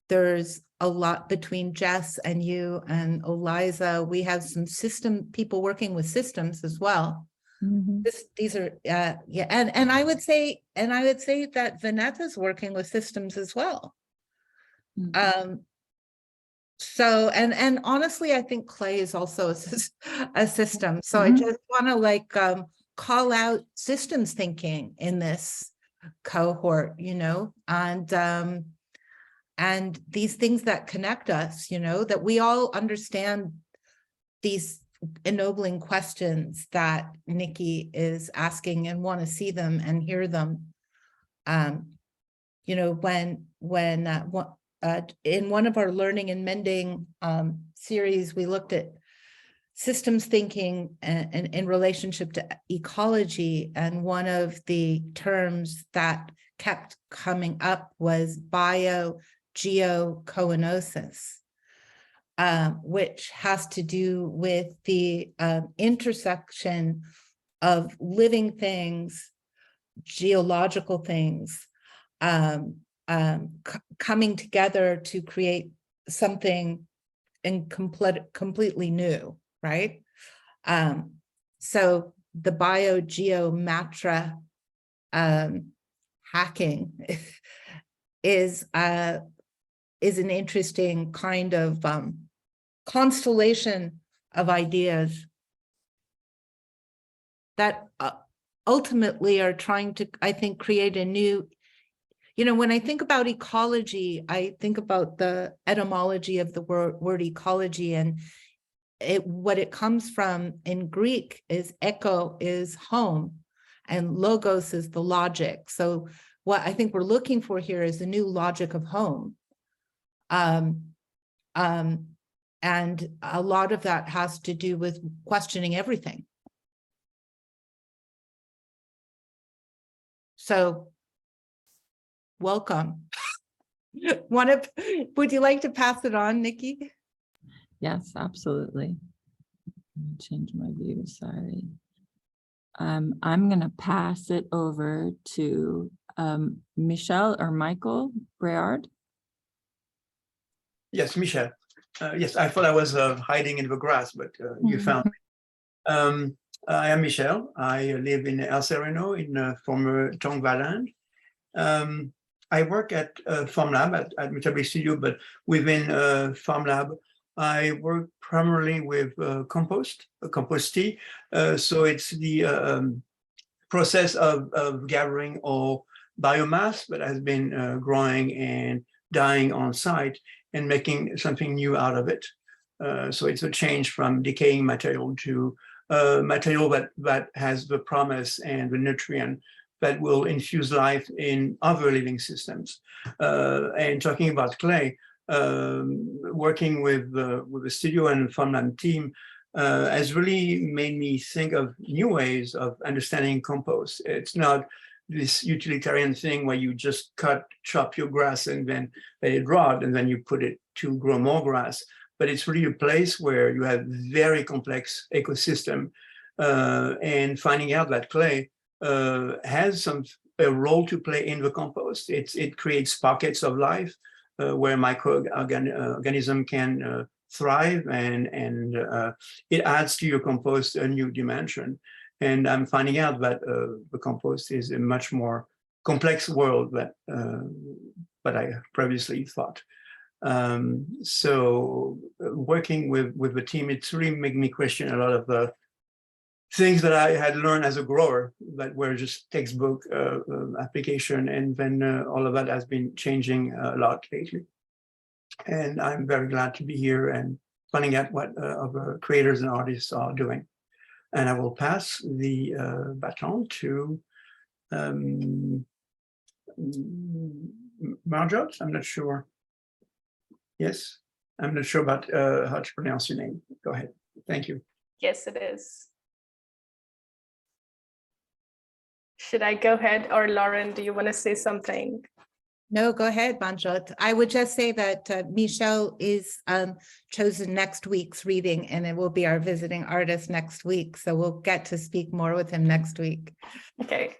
there's a lot between Jess and you and Eliza. We have some people working with systems as well. Mhm. These are yeah, and I would say that Vanessa's working with systems as well. Mhm. So and honestly, I think clay is also a system. So I just want to like call out systems thinking in this cohort, you know, and these things that connect us, you know, that we all understand these ennobling questions that Nikki is asking and want to see them and hear them. You know, when in one of our learning and mending series, we looked at systems thinking and in relationship to ecology, and one of the terms that kept coming up was biogeocoenosis, which has to do with the intersection of living things, geological things, coming together to create something completely new, right? So the biogeomatra hacking is an interesting kind of constellation of ideas that ultimately are trying to, I think, create a new, you know, when I think about ecology, I think about the etymology of the word ecology, and what it comes from in Greek is echo is home and logos is the logic. So what I think we're looking for here is a new logic of home. And a lot of that has to do with questioning everything. So welcome. Would you like to pass it on, Nikki? Yes, absolutely. Let me change my view, sorry. I'm gonna pass it over to Michel or Michael Breard. Yes, Michel. Yes, I thought I was hiding in the grass, but you found me. I am Michel. I live in El Sereno in former Tongva land. I work at FarmLab at Metabolic Studio, but within FarmLab, I work primarily with compost, compost tea. So it's the process of gathering all biomass that has been growing and dying on site and making something new out of it. So it's a change from decaying material to material that has the promise and the nutrient that will infuse life in other living systems. And talking about clay, working with the studio and FarmLab team has really made me think of new ways of understanding compost. It's not this utilitarian thing where you just chop your grass and then let it rot and then you put it to grow more grass. But it's really a place where you have very complex ecosystem, and finding out that clay has a role to play in the compost. It creates pockets of life where microorganism can thrive, and it adds to your compost a new dimension. And I'm finding out that the compost is a much more complex world that I previously thought. So working with the team, it's really made me question a lot of the things that I had learned as a grower that were just textbook application, and then all of that has been changing a lot lately. And I'm very glad to be here and finding out what other creators and artists are doing. And I will pass the baton to Marjot. I'm not sure. Yes, I'm not sure about how to pronounce your name. Go ahead. Thank you. Yes, it is. Should I go ahead, or Lauren, do you want to say something? No, go ahead, Manjot. I would just say that Michelle is chosen next week's reading, and it will be our visiting artist next week. So we'll get to speak more with him next week. Okay,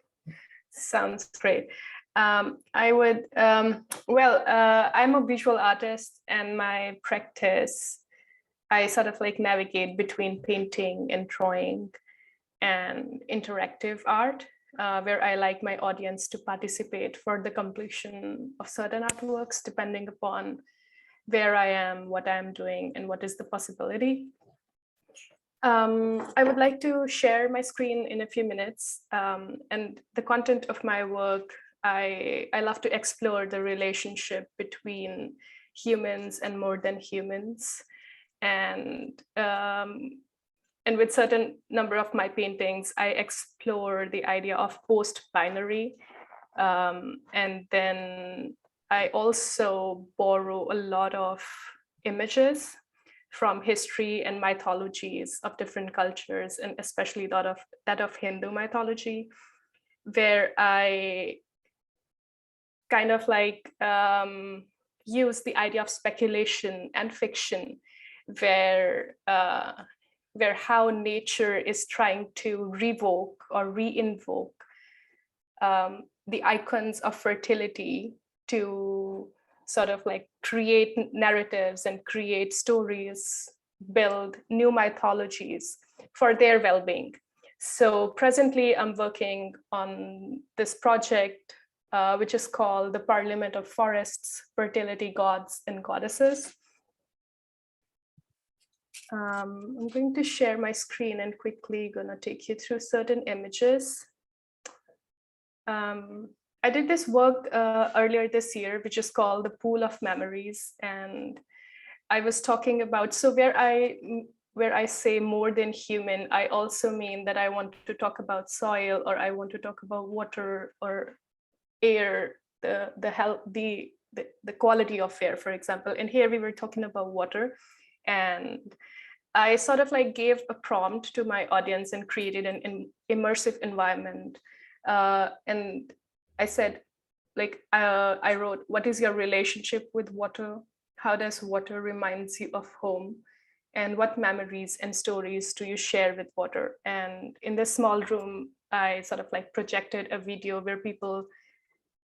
sounds great. I'm a visual artist, and my practice, I sort of like navigate between painting and drawing and interactive art, where I like my audience to participate for the completion of certain artworks, depending upon where I am, what I'm doing, and what is the possibility. I would like to share my screen in a few minutes, and the content of my work. I love to explore the relationship between humans and more than humans, and with certain number of my paintings, I explore the idea of post-binary, and then I also borrow a lot of images from history and mythologies of different cultures, and especially that of Hindu mythology, where I kind of like use the idea of speculation and fiction, where how nature is trying to revoke or re-invoke the icons of fertility to sort of like create narratives and create stories, build new mythologies for their well-being. So presently I'm working on this project, which is called the Parliament of Forests, Fertility Gods and Goddesses. I'm going to share my screen and quickly gonna take you through certain images. I did this work earlier this year, which is called the Pool of Memories. And I was talking about, so where I say more than human, I also mean that I want to talk about soil, or I want to talk about water or air, the health, the quality of air, for example. And here we were talking about water. And I sort of like gave a prompt to my audience and created an immersive environment. And I said, like, I wrote, what is your relationship with water? How does water reminds you of home? And what memories and stories do you share with water? And in this small room, I sort of like projected a video where people,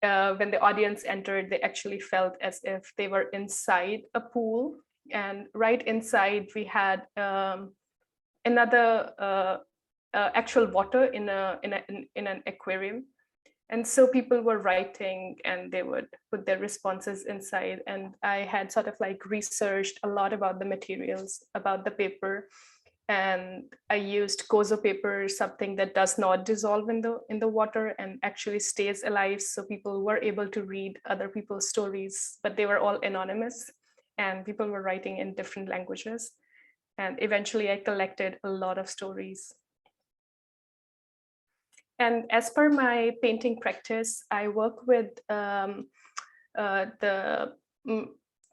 when the audience entered, they actually felt as if they were inside a pool. And right inside, we had another actual water in an aquarium. And so people were writing and they would put their responses inside. And I had sort of like researched a lot about the materials, about the paper. And I used kozo paper, something that does not dissolve in the water and actually stays alive. So people were able to read other people's stories, but they were all anonymous. And people were writing in different languages. And eventually I collected a lot of stories. And as per my painting practice, I work with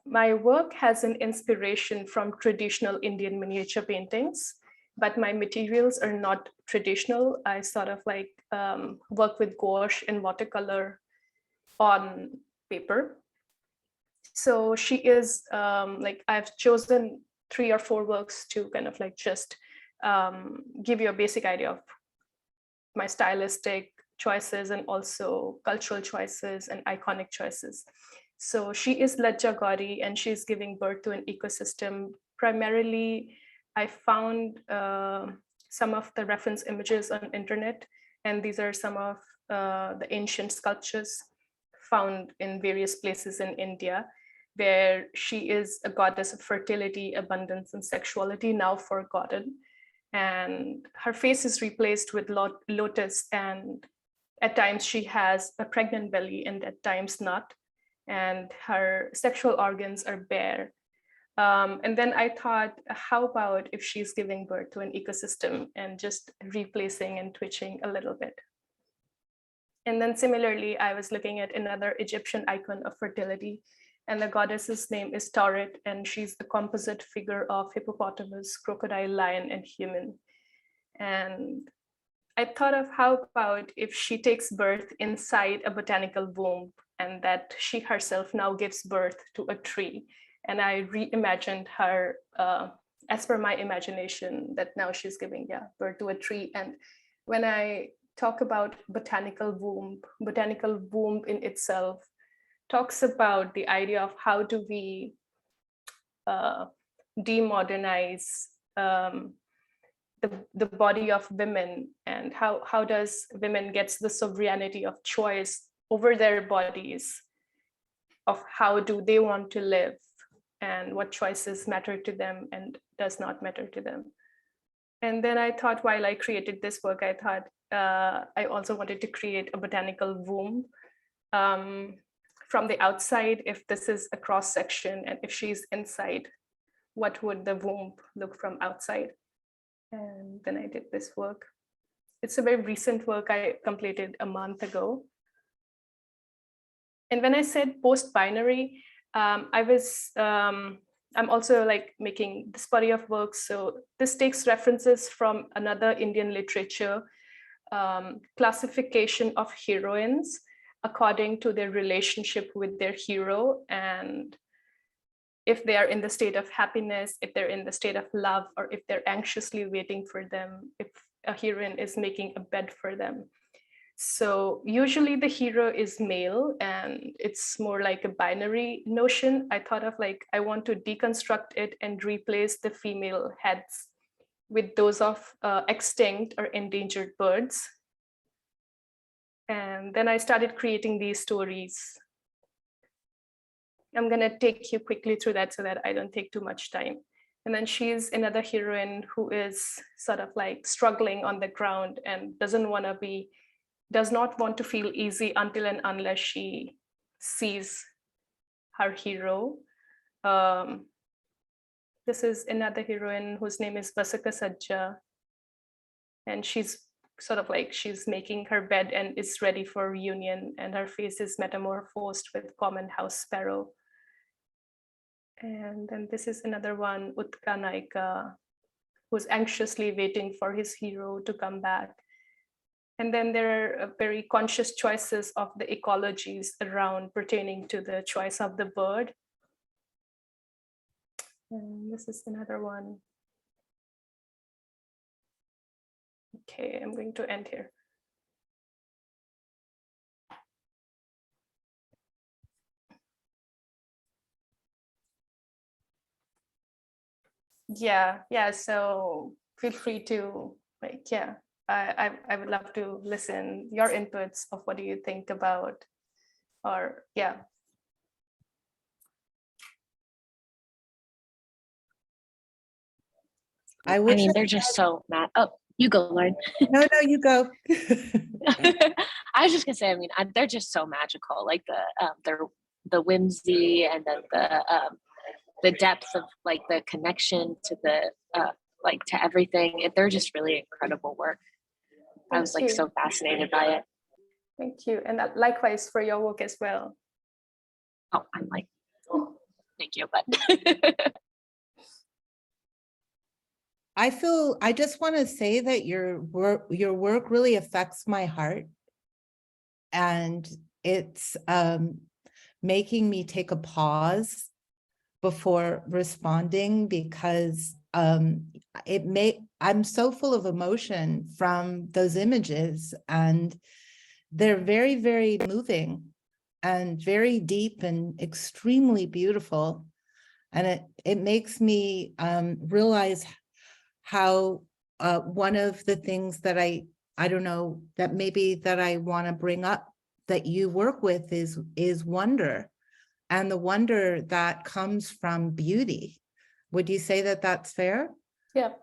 my work has an inspiration from traditional Indian miniature paintings, but my materials are not traditional. I sort of like work with gouache and watercolor on paper. So she is like, I've chosen 3 or 4 works to kind of like just give you a basic idea of my stylistic choices and also cultural choices and iconic choices. So she is Lajja Gauri and she's giving birth to an ecosystem. Primarily, I found some of the reference images on internet, and these are some of the ancient sculptures found in various places in India, where she is a goddess of fertility, abundance, and sexuality, now forgotten. And her face is replaced with lotus, and at times she has a pregnant belly and at times not. And her sexual organs are bare. And then I thought, how about if she's giving birth to an ecosystem and just replacing and twitching a little bit? And then similarly, I was looking at another Egyptian icon of fertility, and the goddess's name is Tauret, and she's the composite figure of hippopotamus, crocodile, lion, and human. And I thought of how about if she takes birth inside a botanical womb and that she herself now gives birth to a tree. And I reimagined her as per my imagination, that now she's giving birth to a tree. And when I talk about botanical womb in itself talks about the idea of how do we demodernize the body of women, and how does women gets the sovereignty of choice over their bodies, of how do they want to live and what choices matter to them and does not matter to them. And then I thought, while I created this work, I thought I also wanted to create a botanical womb from the outside. If this is a cross section and if she's inside, what would the womb look from outside? And then I did this work. It's a very recent work I completed a month ago. And when I said post-binary, I'm also like making this body of work. So this takes references from another Indian literature classification of heroines according to their relationship with their hero, and if they are in the state of happiness, if they're in the state of love, or if they're anxiously waiting for them, if a heroine is making a bed for them. So usually the hero is male, and it's more like a binary notion. I thought of like, I want to deconstruct it and replace the female heads with those of extinct or endangered birds. And then I started creating these stories. I'm gonna take you quickly through that so that I don't take too much time. And then she's another heroine who is sort of like struggling on the ground and does not want to feel easy until and unless she sees her hero. This is another heroine whose name is Vasaka Sajja. And she's sort of like, she's making her bed and is ready for reunion, and her face is metamorphosed with common house sparrow. And then this is another one, Utka Naika, who's anxiously waiting for his hero to come back. And then there are very conscious choices of the ecologies around pertaining to the choice of the bird. And this is another one. Okay, I'm going to end here. Yeah, so feel free to like, I would love to listen your inputs of what do you think about, or I mean, they're just so mad. Oh, you go, Lauren. No, you go. I was just gonna say, I mean, they're just so magical. Like the whimsy, and then the depth of like the connection to the like to everything. They're just really incredible work. I was like so fascinated by it. Thank you, and likewise for your work as well. Oh, I'm like, thank you, but. I just want to say that your work really affects my heart, and it's making me take a pause before responding, because I'm so full of emotion from those images, and they're very, very moving and very deep and extremely beautiful. And it makes me realize how one of the things that I don't know, that maybe that I want to bring up that you work with is wonder, and the wonder that comes from beauty. Would you say that that's fair? Yeah,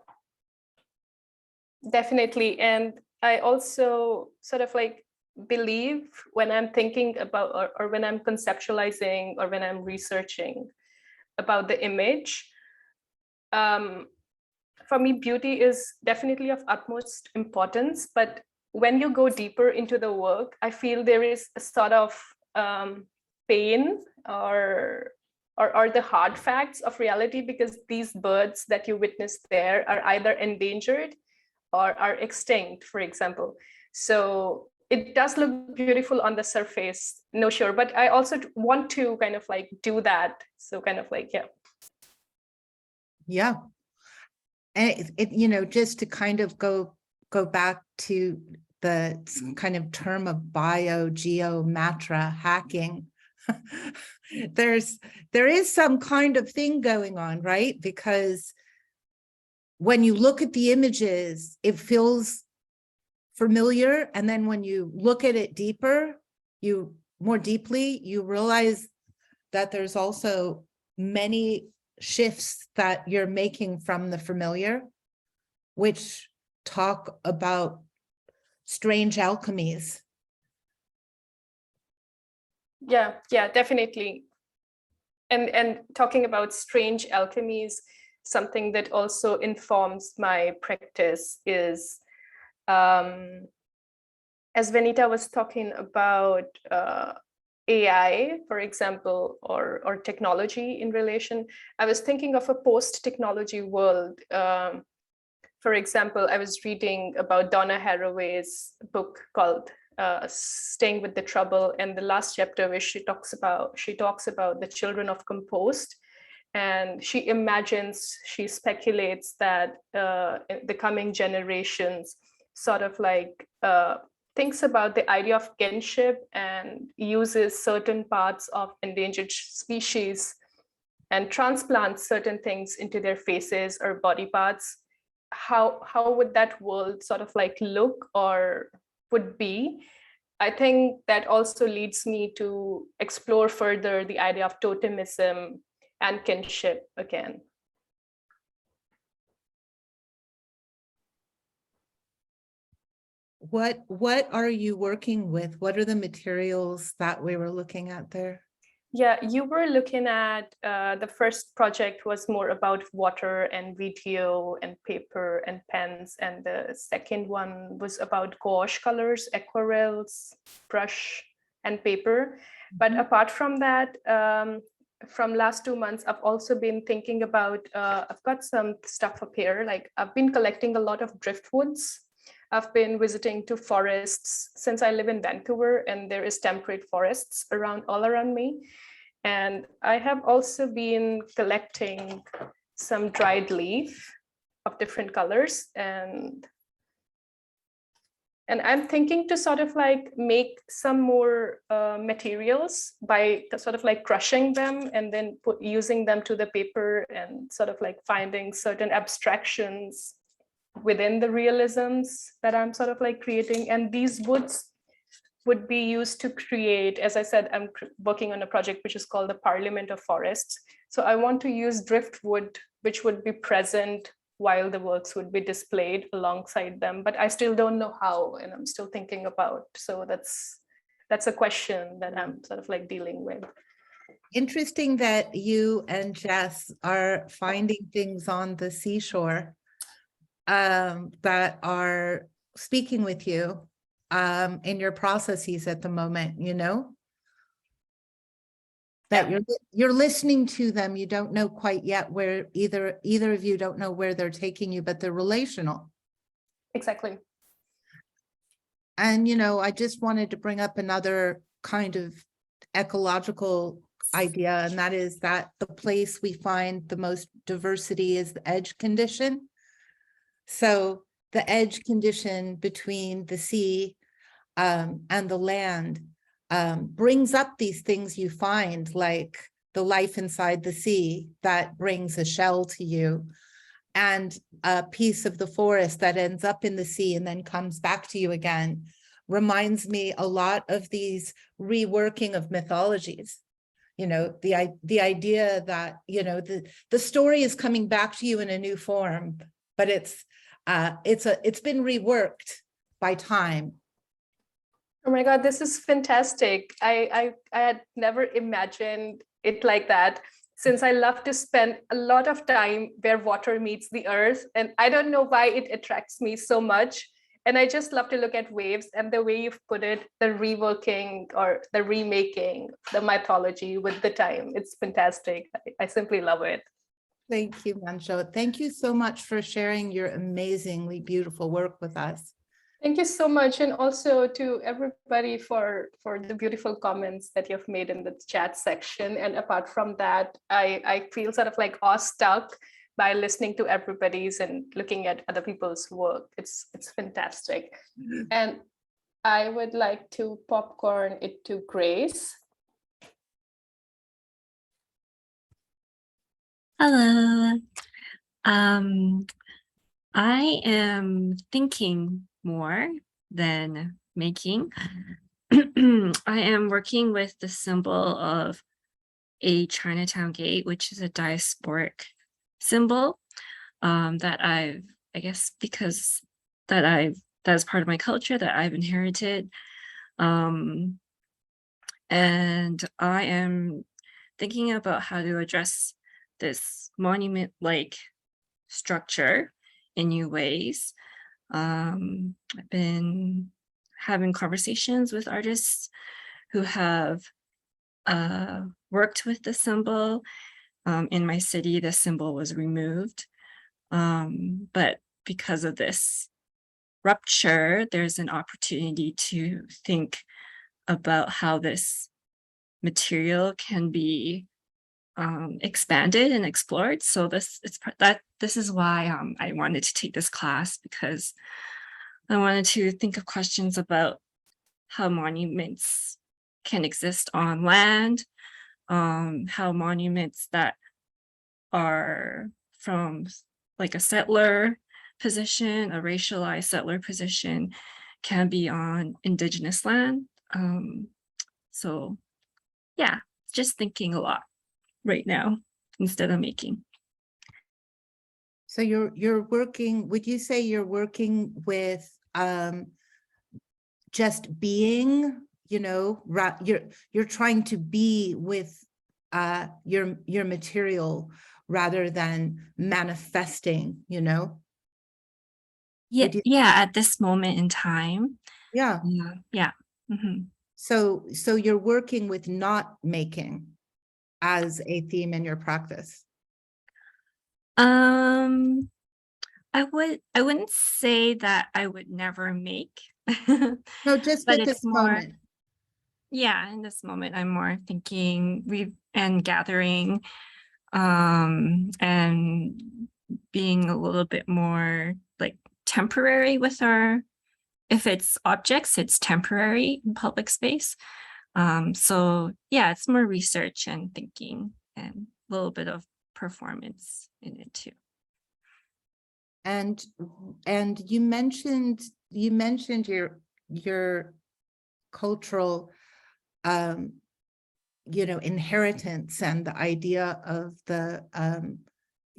definitely. And I also sort of like believe when I'm thinking about, or when I'm conceptualizing, or when I'm researching about the image, for me, beauty is definitely of utmost importance. But when you go deeper into the work, I feel there is a sort of pain or the hard facts of reality, because these birds that you witness there are either endangered or are extinct, for example. So it does look beautiful on the surface, no sure, but I also want to kind of like do that. So kind of like, yeah. Yeah. And you know, just to kind of go back to the kind of term of biogeomatra hacking, there is some kind of thing going on, right? Because when you look at the images, it feels familiar. And then when you look at it more deeply, you realize that there's also many shifts that you're making from the familiar, which talk about strange alchemies. Yeah, definitely. And talking about strange alchemies, something that also informs my practice is, as Vanita was talking about AI, for example, or technology in relation, I was thinking of a post-technology world. For example, I was reading about Donna Haraway's book called Staying with the Trouble, and the last chapter where she talks about the children of compost, and she speculates that the coming generations sort of like thinks about the idea of kinship and uses certain parts of endangered species and transplants certain things into their faces or body parts. How would that world sort of like look or would be? I think that also leads me to explore further the idea of totemism and kinship again. What are you working with? What are the materials that we were looking at there? Yeah, you were looking at, the first project was more about water and video and paper and pens. And the second one was about gouache colors, aquarelles, brush and paper. But apart from that, from last 2 months, I've also been thinking about, I've got some stuff up here. Like I've been collecting a lot of driftwoods. I've been visiting to forests since I live in Vancouver, and there is temperate forests all around me. And I have also been collecting some dried leaf of different colors, and I'm thinking to sort of like make some more materials by sort of like crushing them and then using them to the paper and sort of like finding certain abstractions within the realisms that I'm sort of like creating. And these woods would be used to create, as I said, I'm working on a project which is called the Parliament of Forests. So I want to use driftwood, which would be present while the works would be displayed alongside them, but I still don't know how, and I'm still thinking about. So that's a question that I'm sort of like dealing with. Interesting that you and Jess are finding things on the seashore that are speaking with you in your processes at the moment, you know? That you're listening to them. You don't know quite yet where either of you don't know where they're taking you, but they're relational. Exactly. And, you know, I just wanted to bring up another kind of ecological idea, and that is that the place we find the most diversity is the edge condition. So the edge condition between the sea and the land brings up these things you find, like the life inside the sea that brings a shell to you, and a piece of the forest that ends up in the sea and then comes back to you again. Reminds me a lot of these reworking of mythologies. You know, the idea that, you know, the story is coming back to you in a new form, but it's been reworked by time. Oh my God, this is fantastic. I had never imagined it like that, since I love to spend a lot of time where water meets the earth. And I don't know why it attracts me so much. And I just love to look at waves, and the way you've put it, the reworking or the remaking, the mythology with the time. It's fantastic. I simply love it. Thank you, Manjo. Thank you so much for sharing your amazingly beautiful work with us. Thank you so much. And also to everybody for the beautiful comments that you've made in the chat section. And apart from that, I feel sort of like awestruck by listening to everybody's and looking at other people's work. It's fantastic. And I would like to popcorn it to Grace. Hello. I am thinking more than making. I am working with the symbol of a Chinatown gate, which is a diasporic symbol that I guess because that's part of my culture that I've inherited. And I am thinking about how to address this monument-like structure in new ways. I've been having conversations with artists who have worked with the symbol. In my city, the symbol was removed. But because of this rupture, there's an opportunity to think about how this material can be expanded and explored. So this is why I wanted to take this class, because I wanted to think of questions about how monuments can exist on land, how monuments that are from like a settler position, a racialized settler position, can be on indigenous land. So yeah, just thinking a lot right now instead of making. So you're working, would you say you're working with just being, you know, you're trying to be with your material rather than manifesting, you know? Yeah, at this moment in time. Yeah. Yeah. Mm-hmm. So you're working with not making as a theme in your practice. I wouldn't say that I would never make. No, just but at it's this more, moment. yeah, in this moment, I'm more thinking and gathering, and being a little bit more like temporary with if it's objects, it's temporary in public space. So yeah, it's more research and thinking and a little bit of performance in it too. And you mentioned your cultural you know, inheritance and the idea of the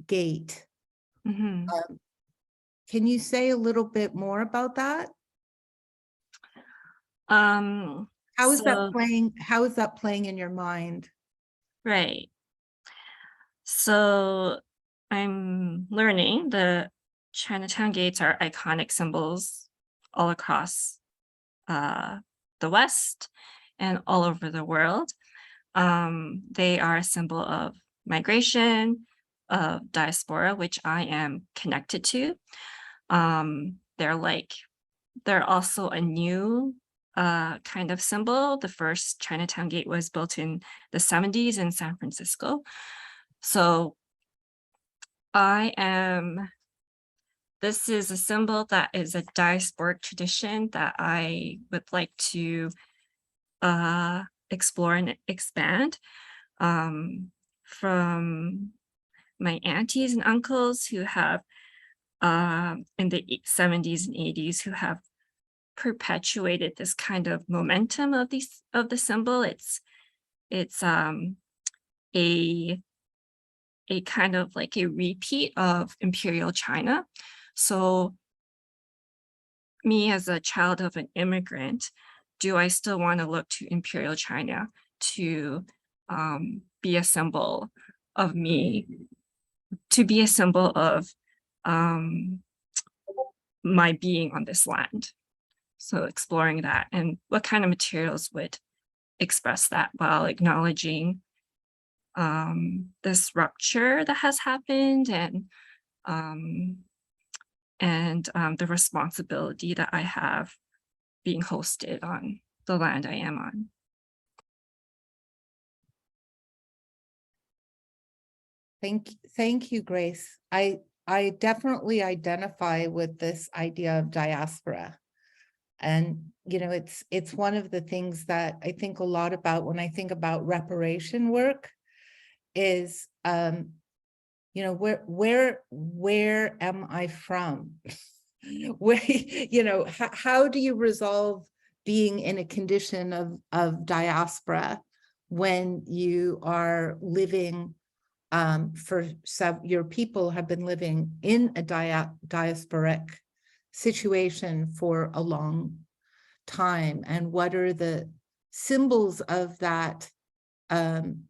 gate. Mm-hmm. Can you say a little bit more about that? How is that playing in your mind? Right. So I'm learning the Chinatown gates are iconic symbols all across the West and all over the world. They are a symbol of migration, of diaspora, which I am connected to. They're also a new kind of symbol. The first Chinatown gate was built in the 70s in San Francisco. So this is a symbol that is a diasporic tradition that I would like to explore and expand, from my aunties and uncles who have in the 70s and 80s who have perpetuated this kind of momentum of the symbol. It's a kind of like a repeat of Imperial China. So me as a child of an immigrant, do I still want to look to Imperial China to be a symbol of me, to be a symbol of my being on this land? So exploring that and what kind of materials would express that while acknowledging this rupture that has happened and and the responsibility that I have being hosted on the land I am on. Thank you, Grace. I definitely identify with this idea of diaspora. And, you know, it's one of the things that I think a lot about when I think about reparation work is, you know, where am I from? Where, you know, how do you resolve being in a condition of diaspora when you are living your people have been living in a diasporic situation for a long time, and what are the symbols of that, and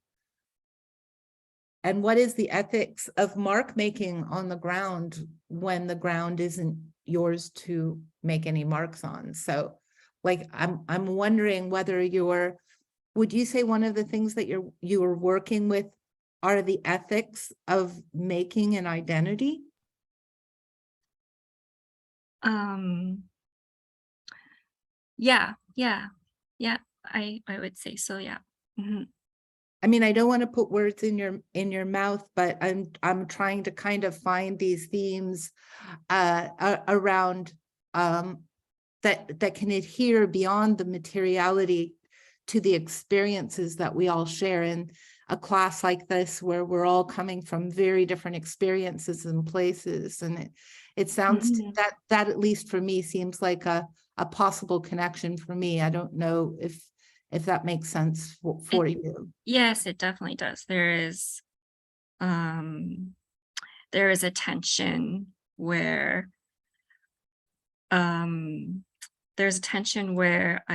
what is the ethics of mark making on the ground when the ground isn't yours to make any marks on? So like I'm wondering whether would you say one of the things that you're working with are the ethics of making an identity? Yeah, I would say so, yeah. Mhm. I mean, I don't want to put words in your mouth, but I'm trying to kind of find these themes around that can adhere beyond the materiality to the experiences that we all share in a class like this, where we're all coming from very different experiences and places. And it sounds that at least for me seems like a possible connection for me. I don't know if that makes sense for you. Yes, it definitely does. There is a tension where I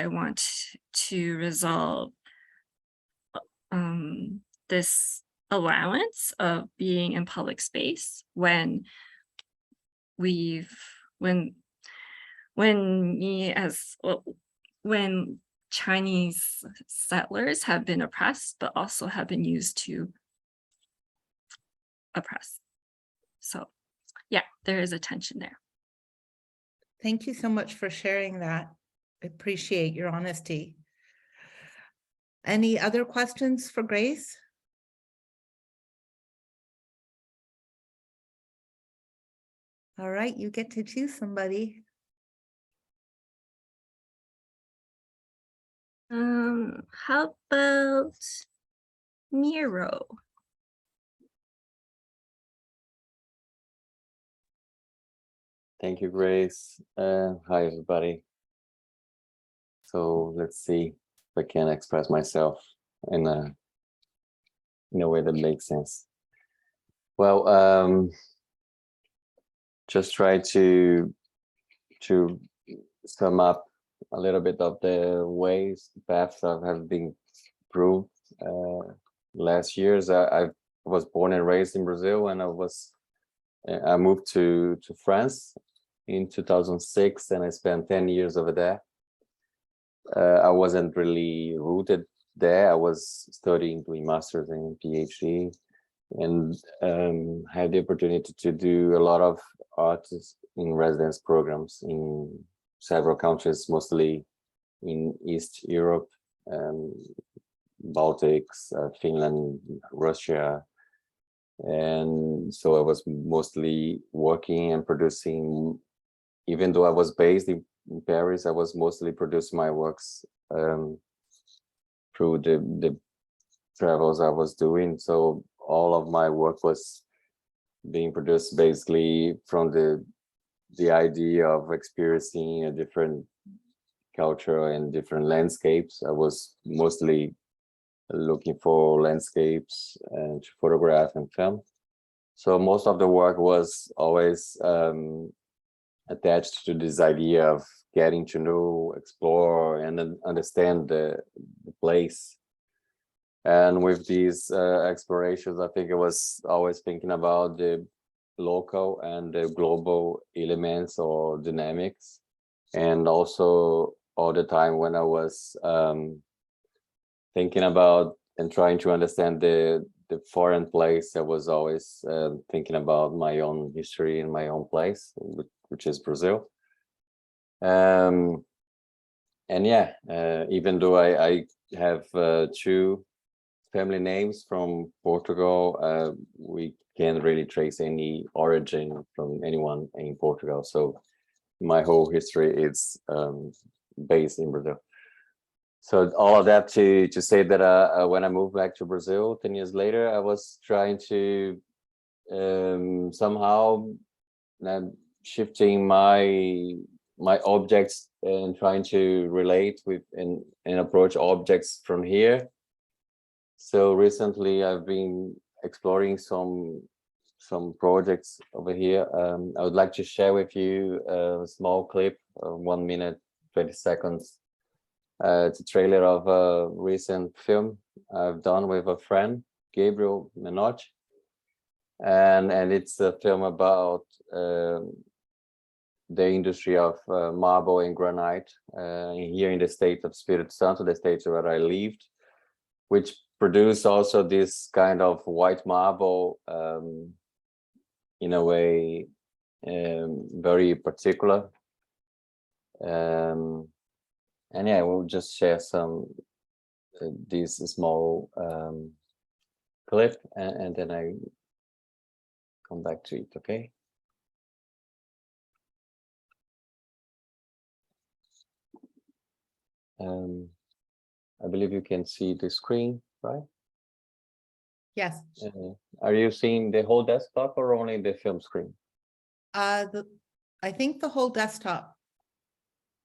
want to resolve this allowance of being in public space when Chinese settlers have been oppressed, but also have been used to oppress. So yeah, there is a tension there. Thank you so much for sharing that. I appreciate your honesty. Any other questions for Grace? All right, you get to choose somebody. How about Miro? Thank you, Grace. Hi, everybody. So let's see if I can express myself in a way that makes sense. Well, just try to sum up a little bit of the paths I have been through. Last years, I was born and raised in Brazil, and I moved to France in 2006, and I spent 10 years over there. I wasn't really rooted there. I was studying, doing master's and PhD, and had the opportunity to do a lot of artists in residence programs in several countries, mostly in East Europe, Baltics, Finland, Russia. And so I was mostly working and producing, even though I was based in Paris, I was mostly producing my works through the travels I was doing. So all of my work was being produced basically from the idea of experiencing a different culture and different landscapes. I was mostly looking for landscapes and to photograph and film. So most of the work was always attached to this idea of getting to know, explore, and understand the place. And with these explorations, I think I was always thinking about the local and the global elements or dynamics. And also all the time when I was thinking about and trying to understand the foreign place, I was always thinking about my own history and my own place, which is Brazil. And yeah, even though I have 2 family names from Portugal, we can't really trace any origin from anyone in Portugal. So my whole history is based in Brazil. So all of that to say that when I moved back to Brazil 10 years later, I was trying to somehow shifting my objects and trying to relate with and approach objects from here. So recently I've been exploring some projects over here. I would like to share with you a small clip, 1 minute, 20 seconds. It's a trailer of a recent film I've done with a friend, Gabriel Menotti. And it's a film about the industry of marble and granite here in the state of Espírito Santo, the state where I lived, which produce also this kind of white marble in a way very particular. And yeah, we'll just share some this small clip and then I come back to it, okay? I believe you can see the screen, right? Yes. Are you seeing the whole desktop or only the film screen? I think the whole desktop.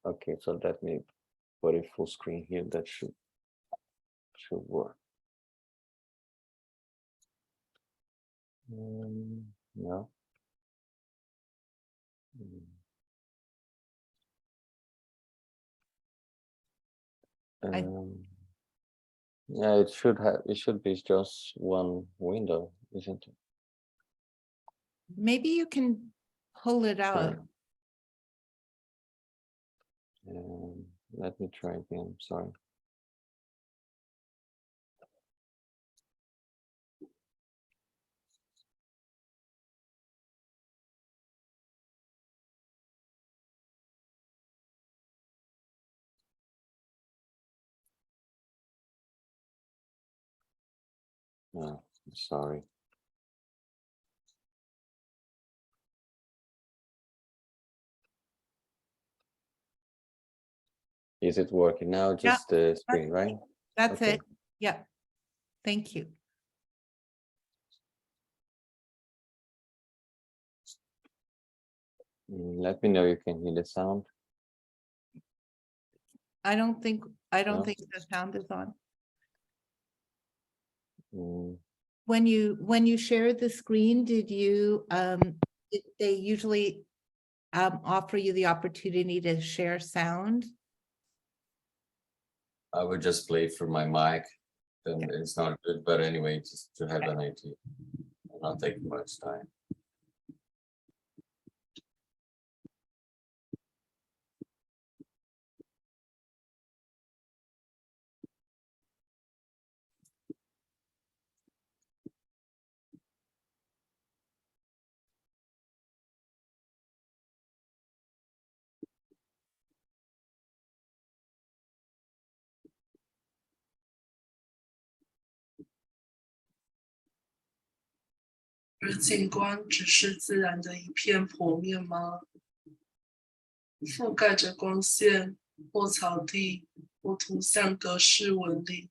Okay, so let me put a full screen here. That should work. No. Yeah, it should be just one window, isn't it? Maybe you can pull it out. Let me try again. Sorry. No, sorry. Is it working now? Just the screen, right? That's Okay. it. Yeah. Thank you. Let me know you can hear the sound. I don't think No? the sound is on. Mm, When you shared the screen, did they usually offer you the opportunity to share sound? I would just play through my mic. Then it's not good, but anyway, just to have an idea. Not taking much time.而景观只是自然的一片剖面吗？覆盖着光线或草地或图像格式纹理。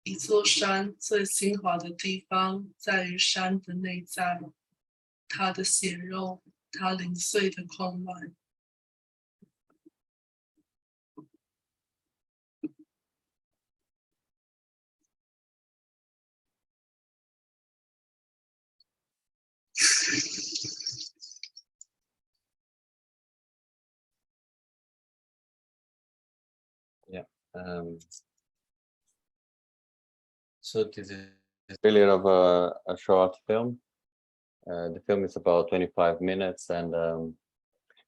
一座山最精华的地方在于山的内在，它的血肉，它零碎的空白。Yeah. So this is really of a short film. The film is about 25 minutes, and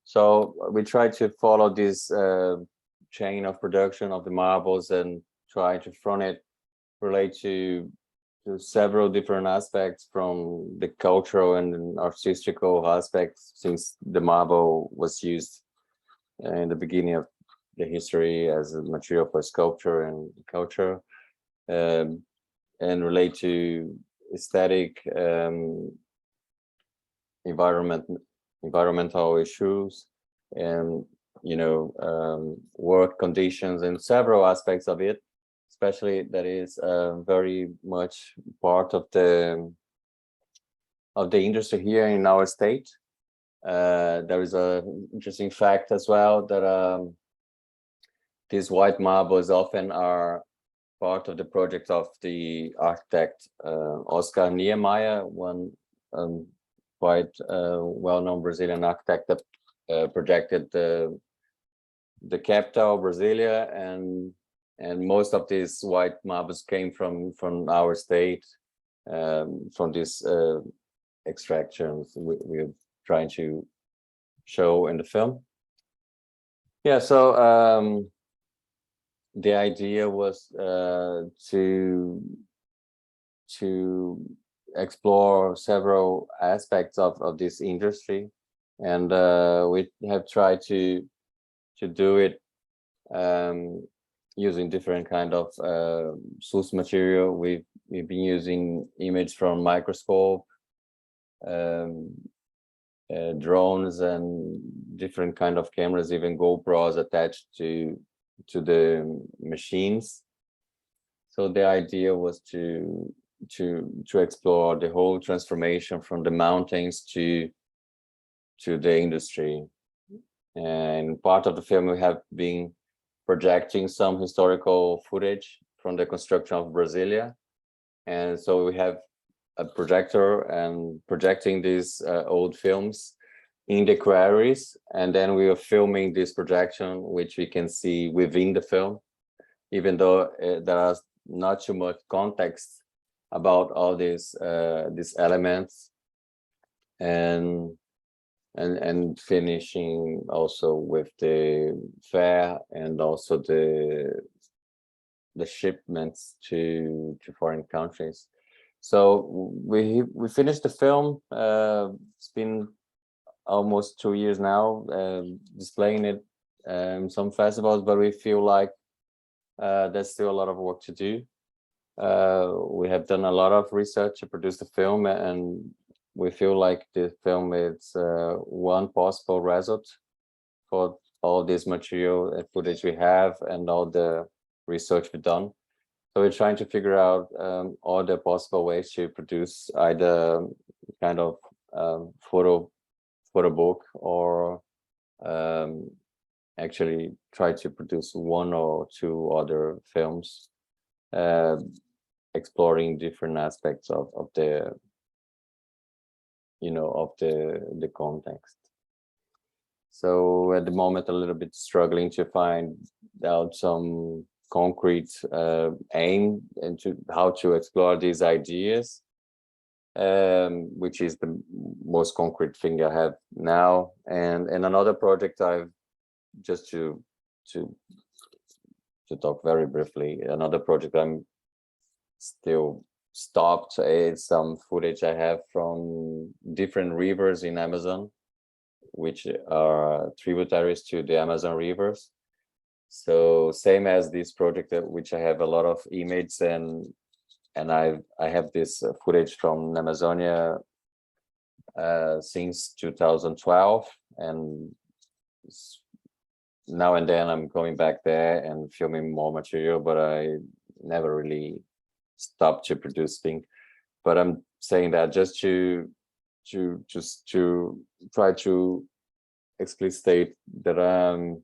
So we try to follow this chain of production of the marbles and try to from it relate to several different aspects, from the cultural and artistical aspects, since the marble was used in the beginning of the history as a material for sculpture and culture, and relate to aesthetic, environmental issues, and work conditions, and several aspects of it, especially that is very much part of the industry here in our state. There is an interesting fact as well that these white marbles often are part of the project of the architect Oscar Niemeyer, one quite well-known Brazilian architect that projected the capital, Brasilia, and most of these white marbles came from our state, from these extractions we're trying to show in the film. Yeah, so the idea was to explore several aspects of this industry, and we have tried to do it using different kind of source material. We've been using image from microscope, drones, and different kind of cameras, even GoPros attached to the machines. So the idea was to explore the whole transformation from the mountains to the industry. And part of the film, we have been projecting some historical footage from the construction of Brasilia. And so we have a projector and projecting these old films in the quarries. And then we are filming this projection, which we can see within the film, even though there is not too much context about all these elements. And finishing also with the fair and also the shipments to foreign countries. So we finished the film. It's been almost 2 years now, displaying it in some festivals, but we feel like there's still a lot of work to do. We have done a lot of research to produce the film, and we feel like the film is one possible result for all this material and footage we have and all the research we've done. So we're trying to figure out all the possible ways to produce either kind of photo book, or actually try to produce one or two other films exploring different aspects of the of the context. So at the moment, a little bit struggling to find out some concrete aim into how to explore these ideas, which is the most concrete thing I have now. And another project I've just to talk very briefly, another project I'm still stopped is some footage I have from different rivers in Amazon, which are tributaries to the Amazon rivers. So same as this project, which I have a lot of images, and I have this footage from Amazonia since 2012, and now and then I'm going back there and filming more material, but I never really stopped to produce things. But I'm saying that just to try to explicitly state that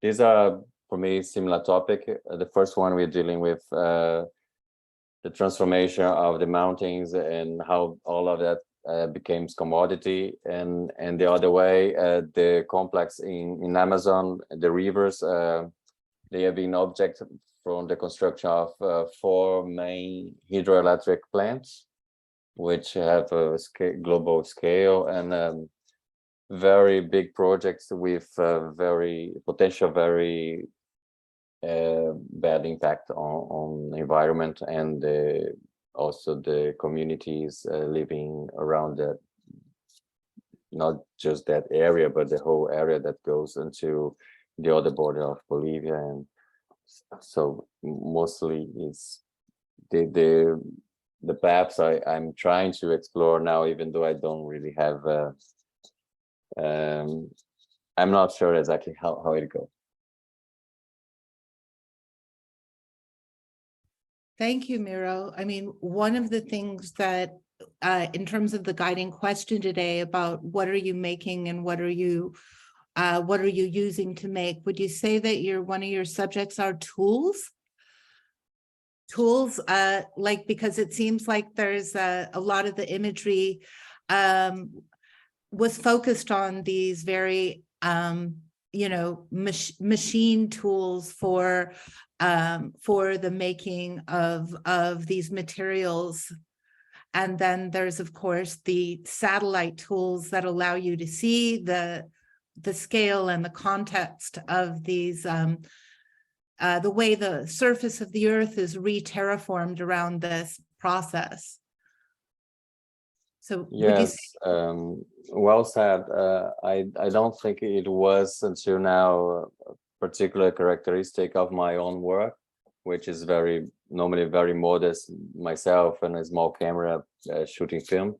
these are, for me, similar topic. The first one, we're dealing with the transformation of the mountains and how all of that becomes commodity, and the other way, the complex in Amazon, the rivers, they have been object from the construction of 4 main hydroelectric plants, which have a global scale, and very big projects with very potential, very bad impact on the environment and also the communities living around that, not just that area, but the whole area that goes into the other border of Bolivia. And so mostly it's the paths I'm trying to explore now, even though I don't really have I'm not sure exactly how it goes. Thank you, Miro. I mean, one of the things that in terms of the guiding question today about what are you making and what are you using to make, would you say that one of your subjects are tools? Tools, like, because it seems like there's a lot of the imagery was focused on these very machine tools for the making of these materials. And then there's, of course, the satellite tools that allow you to see the scale and the context of these, the way the surface of the earth is re-terraformed around this process. So yes, well said. I don't think it was until now a particular characteristic of my own work, which is normally very modest myself and a small camera shooting film.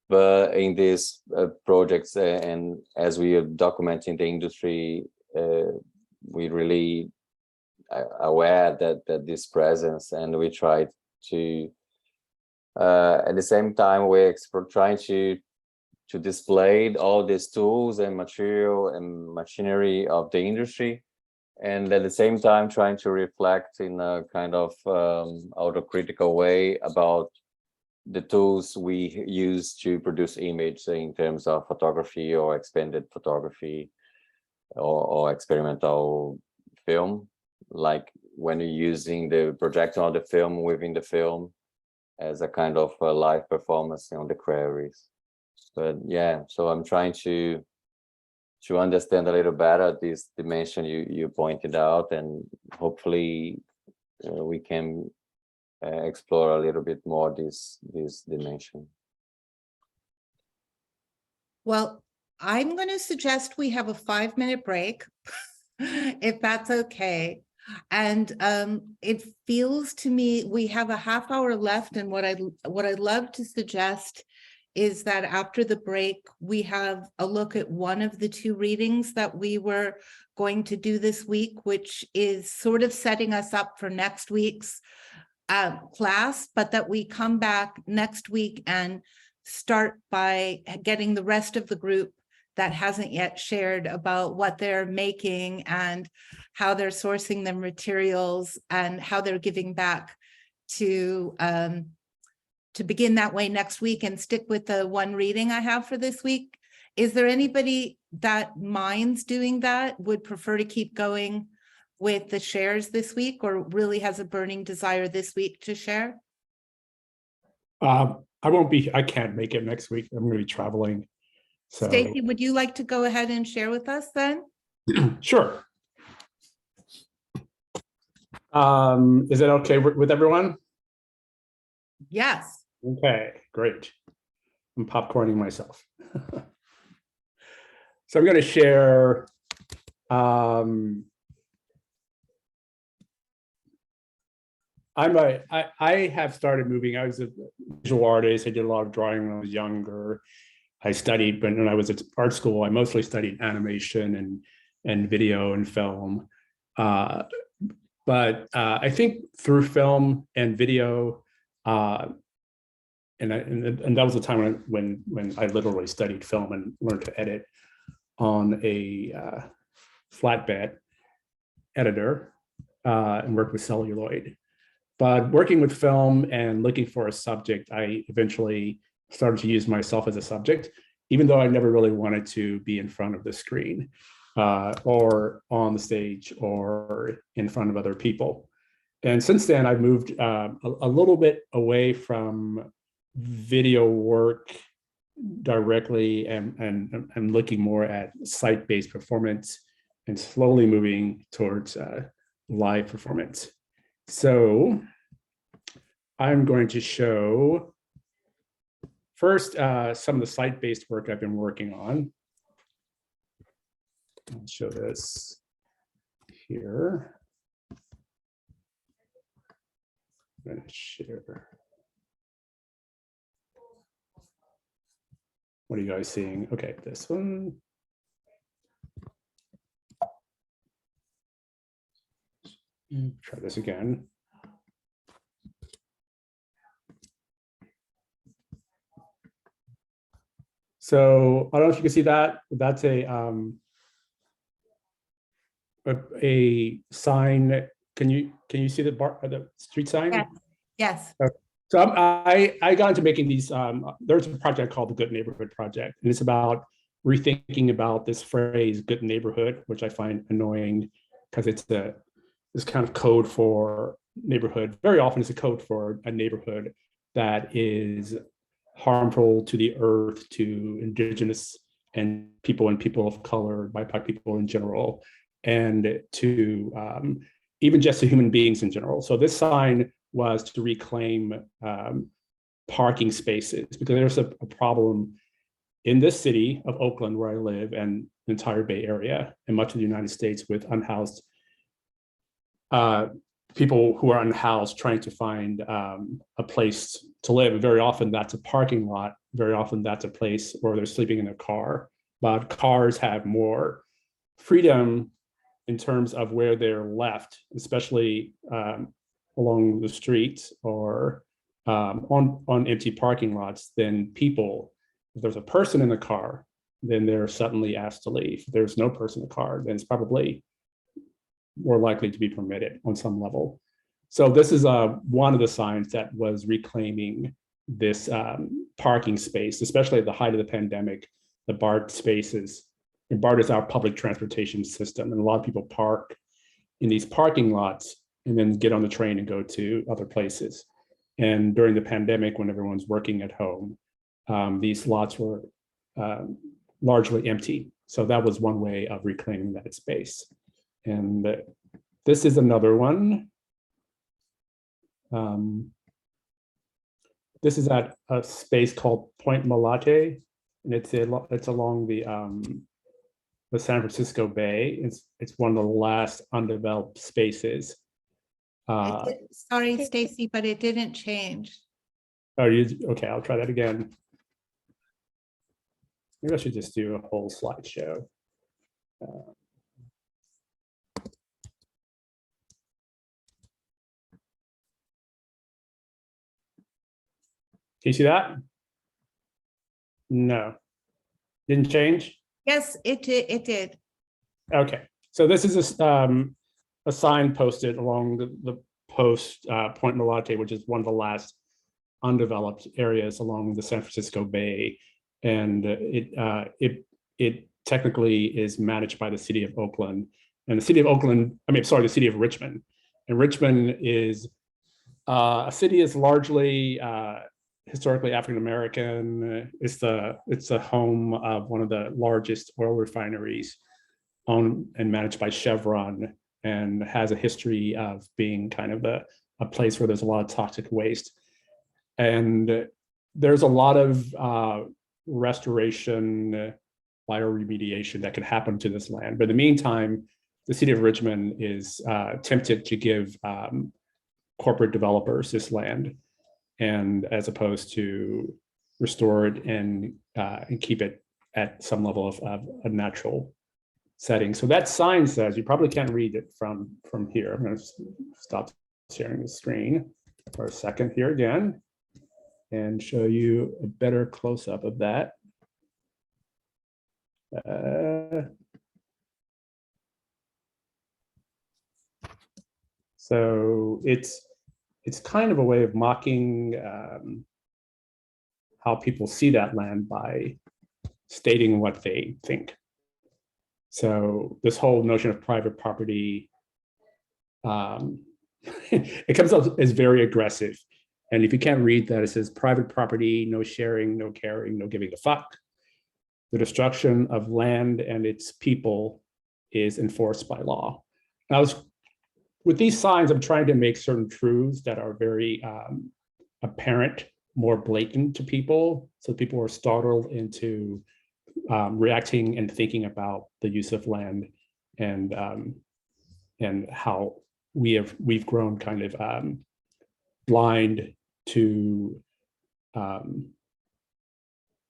But in these projects and as we are documenting the industry, we really aware that this presence, and we try to at the same time we're trying to display all these tools and material and machinery of the industry, and at the same time trying to reflect in a kind of autocritical way about the tools we use to produce image in terms of photography or expanded photography or experimental film, like when you're using the projection of the film within the film as a kind of a live performance on the prairies. But yeah, so I'm trying to understand a little better this dimension you pointed out, and hopefully we can explore a little bit more this dimension. Well, I'm going to suggest we have a 5-minute break, if that's okay. And it feels to me we have a half hour left, and what I'd love to suggest is that after the break we have a look at one of the 2 readings that we were going to do this week, which is sort of setting us up for next week's class, but that we come back next week and start by getting the rest of the group that hasn't yet shared about what they're making and how they're sourcing their materials and how they're giving back to begin that way next week and stick with the one reading I have for this week. Is there anybody that minds doing that, would prefer to keep going with the shares this week, or really has a burning desire this week to share? I can't make it next week. I'm going to be traveling. So Stacy, would you like to go ahead and share with us then? sure. Is it okay with everyone? Yes. Okay, great. I'm popcorning myself. So I'm going to share I have started moving. I was a visual artist. I did a lot of drawing when I was younger. I studied, but when I was at art school, I mostly studied animation and video and film. But I think through film and video, and that was the time when I literally studied film and learned to edit on a flatbed editor and worked with celluloid. But working with film and looking for a subject, I eventually started to use myself as a subject, even though I never really wanted to be in front of the screen or on the stage or in front of other people. And since then, I've moved a little bit away from video work directly and looking more at site-based performance and slowly moving towards live performance. So I'm going to show first some of the site-based work I've been working on. I'll show this here. I'm going to share. What are you guys seeing? Okay, this one. Try this again. So I don't know if you can see that. That's a sign. Can you see the street sign? Yes. Yes. Okay. So I got into making these. There's a project called the Good Neighborhood Project, and it's about rethinking about this phrase "good neighborhood," which I find annoying because it's this kind of code for neighborhood. Very often, it's a code for a neighborhood that is harmful to the earth, to indigenous and people of color, BIPOC people in general, and to even just to human beings in general. So this sign was to reclaim parking spaces, because there's a problem in this city of Oakland, where I live, and the entire Bay Area and much of the United States, with unhoused people who are unhoused trying to find a place to live. Very often that's a parking lot. Very often that's a place where they're sleeping in their car. But cars have more freedom in terms of where they're left, especially along the streets or on empty parking lots, than people. If there's a person in the car, then they're suddenly asked to leave. If there's no person in the car, then it's probably more likely to be permitted on some level. So this is one of the signs that was reclaiming this parking space, especially at the height of the pandemic. The BART spaces, and BART is our public transportation system, and a lot of people park in these parking lots and then get on the train and go to other places. And during the pandemic, when everyone's working at home, these lots were largely empty. So that was one way of reclaiming that space. And this is another one. This is at a space called Point Malate, and it's along the San Francisco Bay. It's one of the last undeveloped spaces. Sorry, Stacy, but it didn't change. Oh, okay? I'll try that again. Maybe I should just do a whole slideshow. Can you see that? No, didn't change. Yes, it did. Okay, so this is a sign posted along the post Point Malate, which is one of the last undeveloped areas along the San Francisco Bay, and it technically is managed by the city of Oakland. And the city of Oakland, the city of Richmond. And Richmond is a city is largely historically African American. It's the home of one of the largest oil refineries, owned and managed by Chevron, and has a history of being kind of a place where there's a lot of toxic waste. And there's a lot of restoration, bioremediation that could happen to this land. But in the meantime, the city of Richmond is tempted to give corporate developers this land, and as opposed to restore it and keep it at some level of a natural setting. So that sign says, you probably can't read it from here. I'm going to stop sharing the screen for a second here again and show you a better close-up of that. So it's kind of a way of mocking how people see that land by stating what they think. So this whole notion of private property, it comes up as very aggressive. And if you can't read that, it says private property, no sharing, no caring, no giving a fuck. The destruction of land and its people is enforced by law. Now, with these signs, I'm trying to make certain truths that are very apparent, more blatant to people, so people are startled into reacting and thinking about the use of land and how we've grown kind of blind to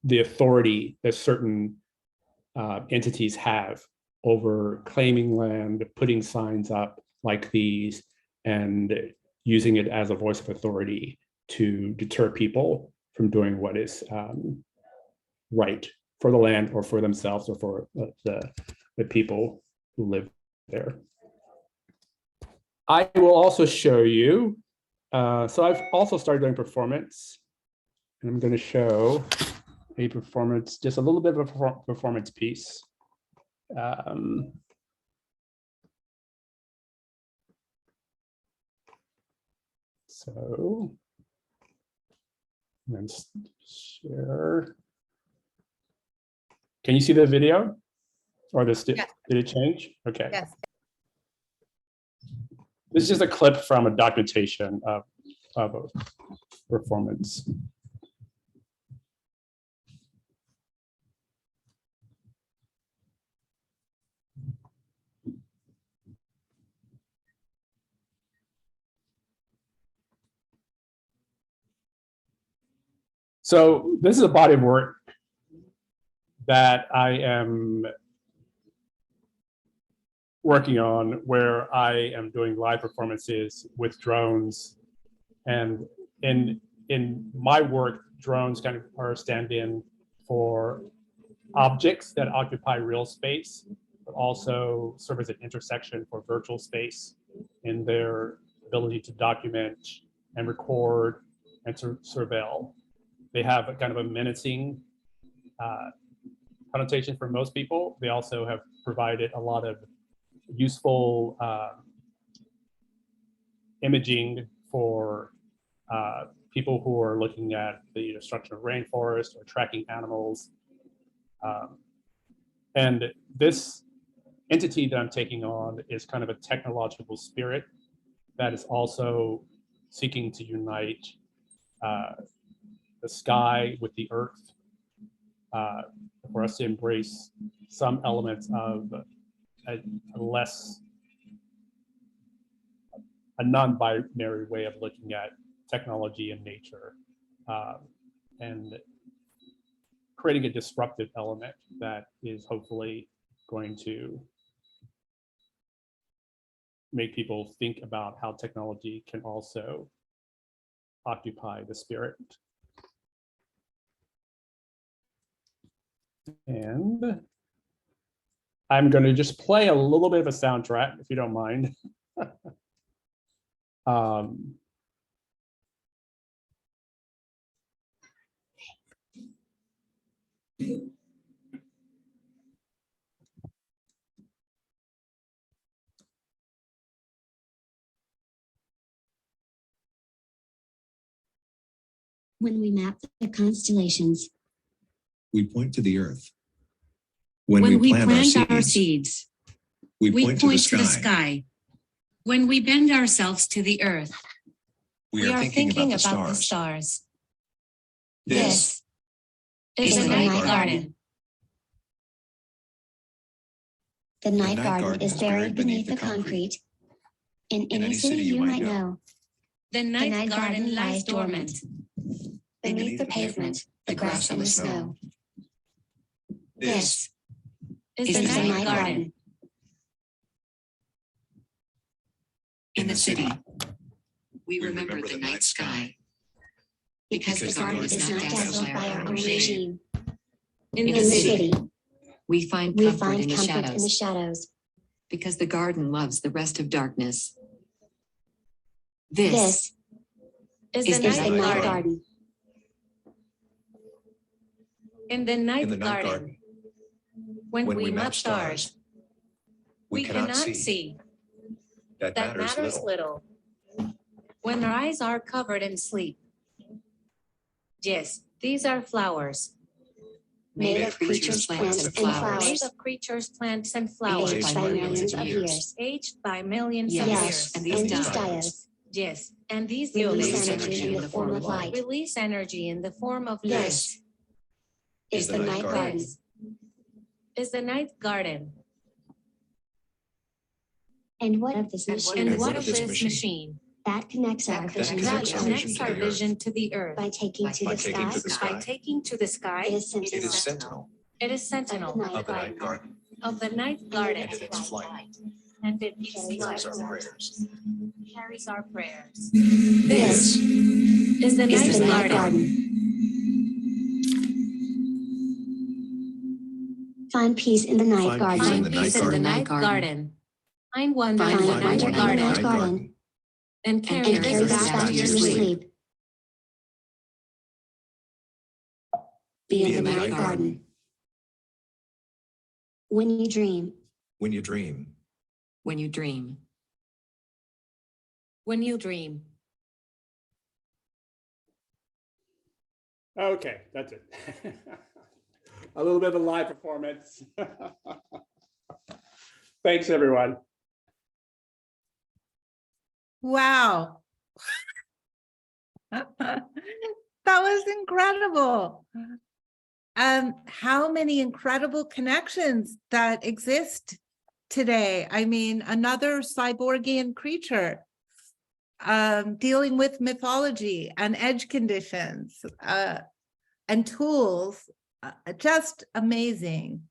the authority that certain entities have over claiming land, putting signs up like these, and using it as a voice of authority to deter people from doing what is right for the land or for themselves or for the people who live there. I will also show you, so I've also started doing performance, and I'm going to show a performance, just a little bit of a performance piece. So let's share. Can you see the video? Or this did it change? Okay. Yes. This is just a clip from a documentation of a performance. So this is a body of work that I am working on, where I am doing live performances with drones. And in my work, drones kind of are a stand-in for objects that occupy real space, but also serve as an intersection for virtual space in their ability to document and record and to surveil. They have a kind of a menacing connotation for most people. They also have provided a lot of useful imaging for people who are looking at the destruction of rainforest or tracking animals. And this entity that I'm taking on is kind of a technological spirit that is also seeking to unite the sky with the earth, for us to embrace some elements of a non-binary way of looking at technology and nature, and creating a disruptive element that is hopefully going to make people think about how technology can also occupy the spirit. And I'm going to just play a little bit of a soundtrack, if you don't mind. When we map the constellations, we point to the earth. when we plant our seeds, we we point to the sky. When we bend ourselves to the earth, we are thinking about the stars. This is a night garden. The night garden is buried beneath the concrete. In any city you might know, the night garden lies dormant. Beneath the pavement, the grass and the snow. This is the night garden. In the city, we remember the night sky. Because the garden is not dazzled by our own regime. In the city, we find comfort in the shadows. Because the garden loves the rest of darkness. This is the night garden. In the night garden, when we map stars, we cannot see. That matters little. When our eyes are covered in sleep, Yes, these are flowers. Made of creatures, plants, and flowers. Made of creatures, plants, and Aged flowers. by millions of years. Aged by millions of Yes, years. and these diodes Yes, and these release diodes energy in the form of light. release energy in the form of light. This is the night garden. This is the night garden. And what of this machine? And what of this machine? That connects our vision That to connects the our earth. vision to the earth. By taking to the sky. By taking to the sky. It is sentinel. sentinel. It is sentinel Of the night garden. of the night garden. And in its flight. And it carries our prayers. carries our prayers. This is the is the night night garden. garden. Find peace in the night garden. Find peace in the night garden. Find wonder in Find the wonder night in the garden. night garden. And carry And carry this this back to your sleep. Be in the night garden. When you dream. When you dream. When you dream. When you dream. Okay, that's it. A little bit of a live performance. Thanks, everyone. Wow. That was incredible. How many incredible connections that exist today. I mean, another cyborgian creature dealing with mythology and edge conditions and tools. Just amazing.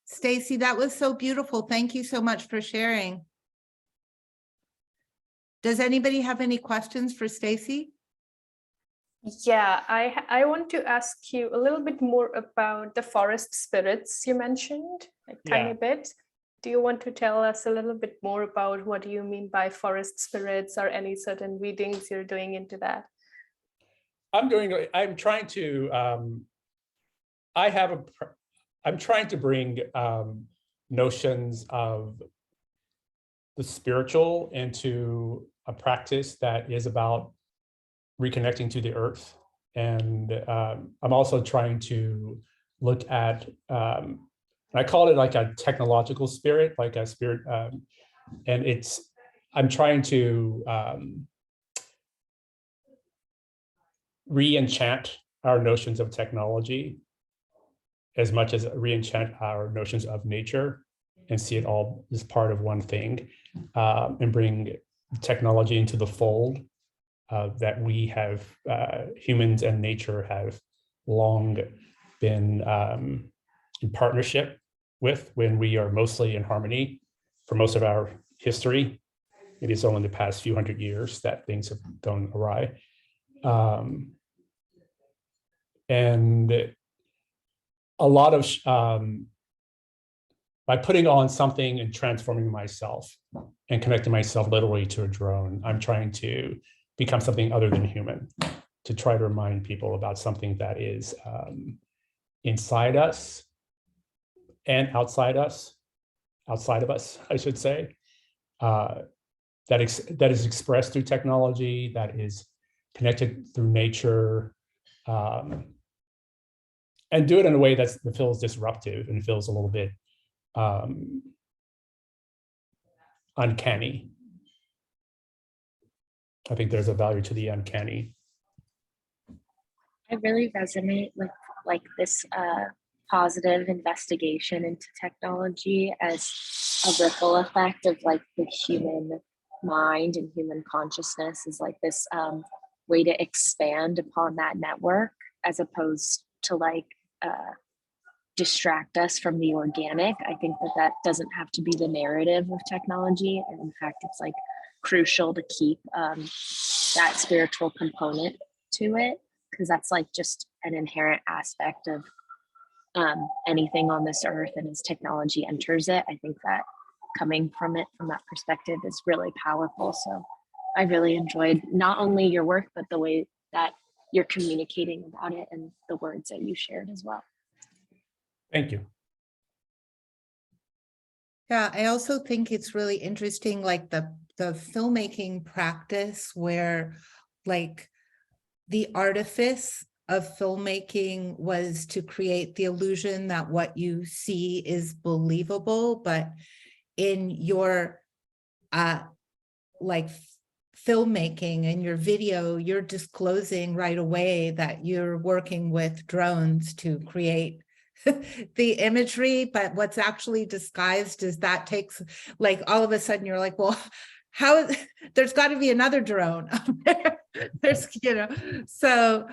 Stacy, that was so beautiful. Thank you so much for sharing. Does anybody have any questions for Stacy? Yeah, I want to ask you a little bit more about the forest spirits you mentioned, a tiny bit. Do you want to tell us a little bit more about what do you mean by forest spirits, or any certain readings you're doing into that? I'm trying to, I'm trying to bring notions of the spiritual into a practice that is about reconnecting to the earth. And I'm also trying to look at, I call it like a technological spirit, like a spirit, and I'm trying to re-enchant our notions of technology as much as re-enchant our notions of nature and see it all as part of one thing, and bring technology into the fold that we have, humans and nature have long been in partnership with, when we are mostly in harmony for most of our history. It is only the past few hundred years that things have gone awry. And a lot of, by putting on something and transforming myself and connecting myself literally to a drone, I'm trying to become something other than human, to try to remind people about something that is inside us and outside of us, I should say, that is expressed through technology, that is connected through nature, and do it in a way that feels disruptive and feels a little bit uncanny. I think there's a value to the uncanny. I really resonate with like this positive investigation into technology as a ripple effect of like the human mind and human consciousness is like this way to expand upon that network, as opposed to like distract us from the organic. I think that doesn't have to be the narrative of technology, and in fact it's like crucial to keep that spiritual component to it, because that's like just an inherent aspect of anything on this earth, and as technology enters it, I think that coming from it from that perspective is really powerful. So I really enjoyed not only your work, but the way that you're communicating about it and the words that you shared as well. Thank you. Yeah, I also think it's really interesting, like the filmmaking practice where like the artifice of filmmaking was to create the illusion that what you see is believable, but in your like filmmaking and your video, you're disclosing right away that you're working with drones to create the imagery, but what's actually disguised is that takes like all of a sudden you're like, well, how there's got to be another drone up there. There's, you know, so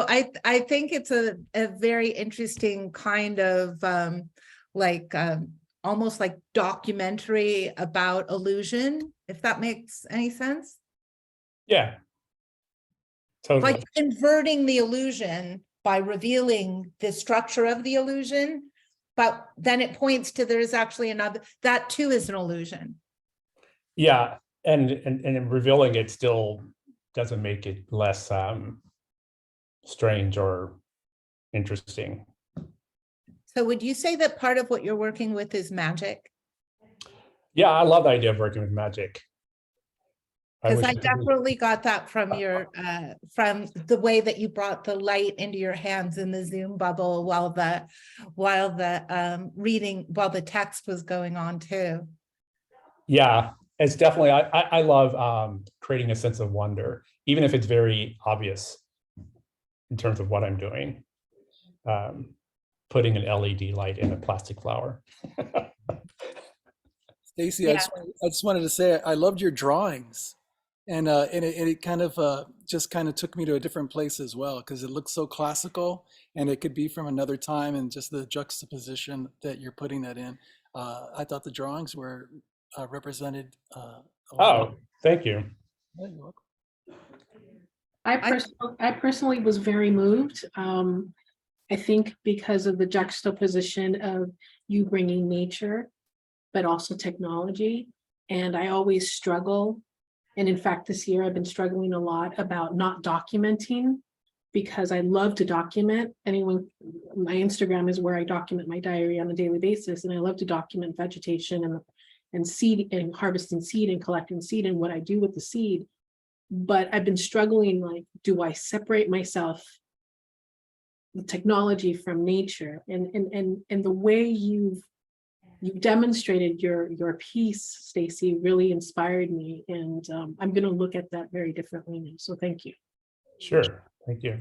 I think it's a very interesting kind of almost like documentary about illusion, if that makes any sense. Yeah, totally. Like inverting the illusion by revealing the structure of the illusion, but then it points to there's actually another, that too is an illusion. Yeah, and in revealing it still doesn't make it less strange or interesting. So would you say that part of what you're working with is magic? Yeah, I love the idea of working with magic. Because I definitely got that from your from the way that you brought the light into your hands in the Zoom bubble while the text was going on too. Yeah, it's definitely, I love creating a sense of wonder, even if it's very obvious in terms of what I'm doing. Putting an LED light in a plastic flower. Stacy, Yeah. I just wanted to say I loved your drawings. And it kind of just kind of took me to a different place as well, because it looks so classical and it could be from another time, and just the juxtaposition that you're putting that in. I thought the drawings were represented. Oh, thank you. Yeah, you're welcome. I personally was very moved. I think because of the juxtaposition of you bringing nature, but also technology. And I always struggle. And in fact, this year I've been struggling a lot about not documenting, because I love to document. My Instagram is where I document my diary on a daily basis. And I love to document vegetation and seed and harvesting seed and collecting seed and what I do with the seed. But I've been struggling, like, do I separate myself, the technology from nature? And the way you've demonstrated your piece, Stacy, really inspired me, and I'm going to look at that very differently now. So thank you. Sure, thank you.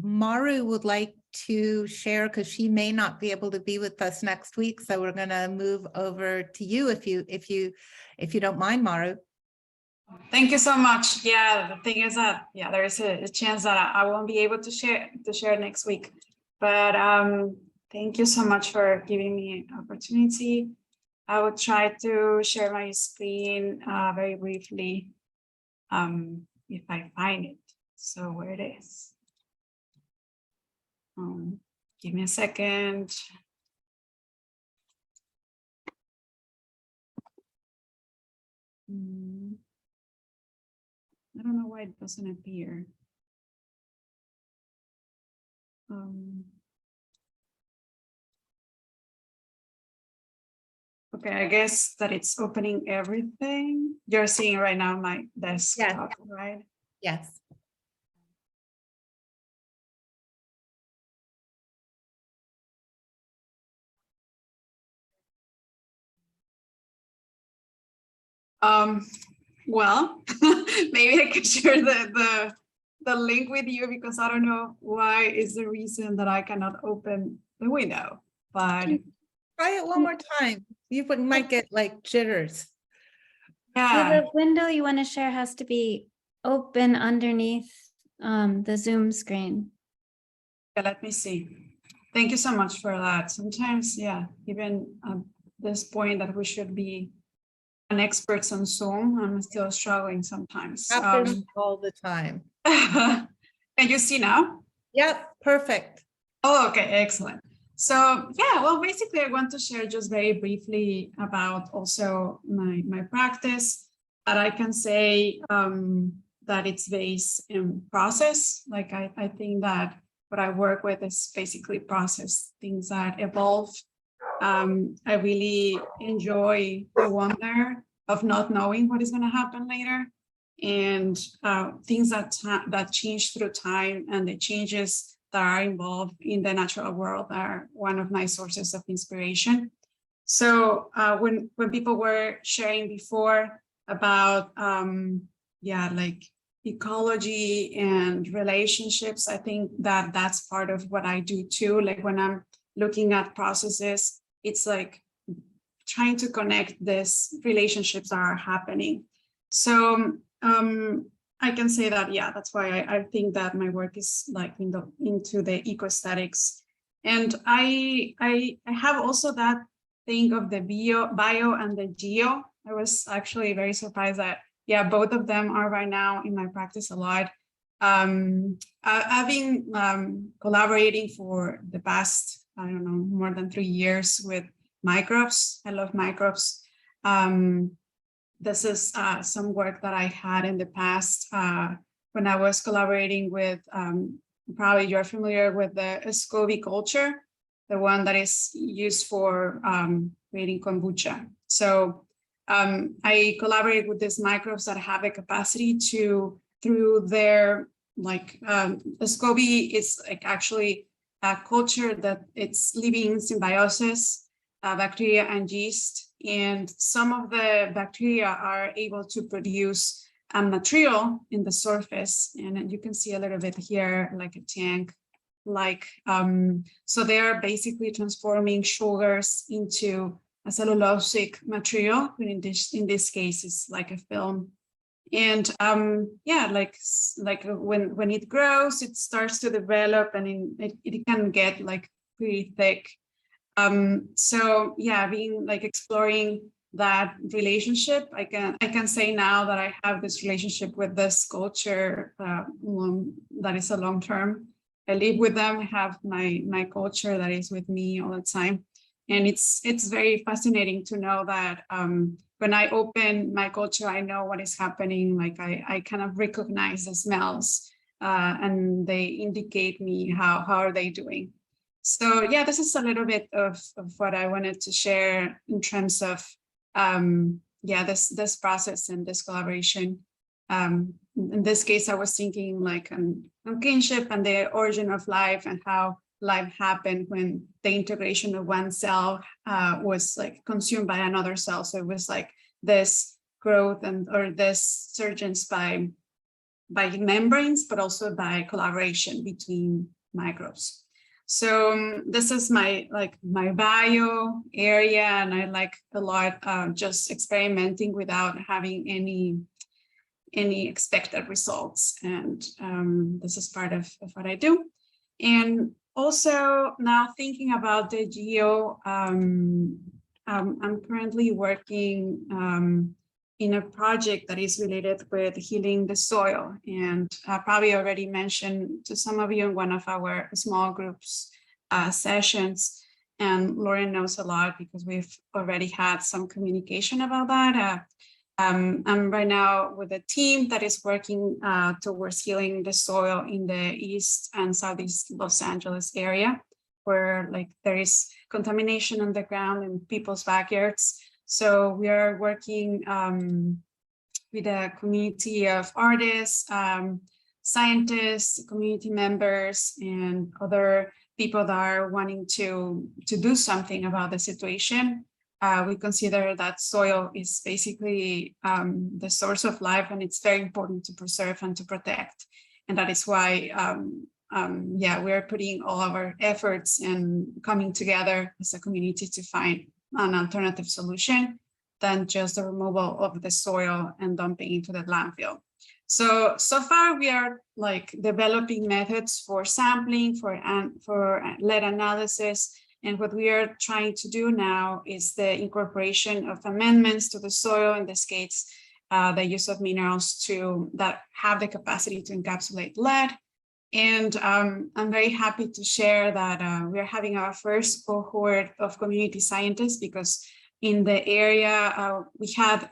Maru would like to share, because she may not be able to be with us next week, so we're going to move over to you if you don't mind, Maru. Thank you so much. Yeah, the thing is that there is a chance that I won't be able to share next week. But thank you so much for giving me an opportunity. I will try to share my screen very briefly if I find it. So where it is. Give me a second. I don't know why it doesn't appear. Okay, I guess that it's opening everything. You're seeing right now my desktop, right? Yes. Well, maybe I could share the link with you, because I don't know why is the reason that I cannot open the window. But try it one more time. You might get like jitters. Yeah. The window you want to share has to be open underneath the Zoom screen. Yeah, let me see. Thank you so much for that. Sometimes, yeah, even at this point that we should be an experts on Zoom, I'm still struggling sometimes. Happens all the time. Can you see now? Yep, perfect. Oh, okay, excellent. So yeah, well, basically I want to share just very briefly about also my practice, that I can say that it's based in process. Like I think that what I work with is basically process things that evolve. I really enjoy the wonder of not knowing what is going to happen later, and things that change through time, and the changes that are involved in the natural world are one of my sources of inspiration. So when people were sharing before about like ecology and relationships, I think that that's part of what I do too. Like when I'm looking at processes, it's like trying to connect these relationships that are happening. So I can say that, yeah, that's why I think that my work is like into the eco-aesthetics. And I have also that thing of the bio and the geo. I was actually very surprised that, yeah, both of them are right now in my practice a lot. I've been collaborating for the past, I don't know, more than 3 years with microbes. I love microbes. This is some work that I had in the past when I was collaborating with, probably you're familiar with the SCOBY culture, the one that is used for creating kombucha. So I collaborate with these microbes that have a capacity to, through their, like, SCOBY is like actually a culture that it's living in symbiosis, bacteria and yeast. And some of the bacteria are able to produce material in the surface. And you can see a little bit here, like a tank, like, so they are basically transforming sugars into a cellulosic material. In this case, it's like a film. And yeah, like when it grows, it starts to develop, and it can get like pretty thick. So yeah, being like exploring that relationship, I can say now that I have this relationship with this culture that is a long term. I live with them, I have my culture that is with me all the time. And it's very fascinating to know that when I open my culture, I know what is happening. Like I kind of recognize the smells and they indicate me how are they doing. So yeah, this is a little bit of what I wanted to share in terms of yeah, this process and this collaboration. In this case, I was thinking like on kinship and the origin of life and how life happened when the integration of one cell was like consumed by another cell. So it was like this growth or this surgence by membranes, but also by collaboration between microbes. So this is my bio area, and I like a lot just experimenting without having any expected results. And this is part of what I do. And also now thinking about the geo, I'm currently working in a project that is related with healing the soil. And I probably already mentioned to some of you in one of our small groups sessions, and Lauren knows a lot because we've already had some communication about that. I'm right now with a team that is working towards healing the soil in the East and Southeast Los Angeles area, where like there is contamination on the ground in people's backyards. So we are working with a community of artists, scientists, community members, and other people that are wanting to do something about the situation. We consider that soil is basically the source of life, and it's very important to preserve and to protect. And that is why, yeah, we're putting all of our efforts and coming together as a community to find an alternative solution than just the removal of the soil and dumping into the landfill. So far we are like developing methods for sampling, for lead analysis. And what we are trying to do now is the incorporation of amendments to the soil, in this case, the use of minerals that have the capacity to encapsulate lead. And I'm very happy to share that we're having our first cohort of community scientists, because in the area we had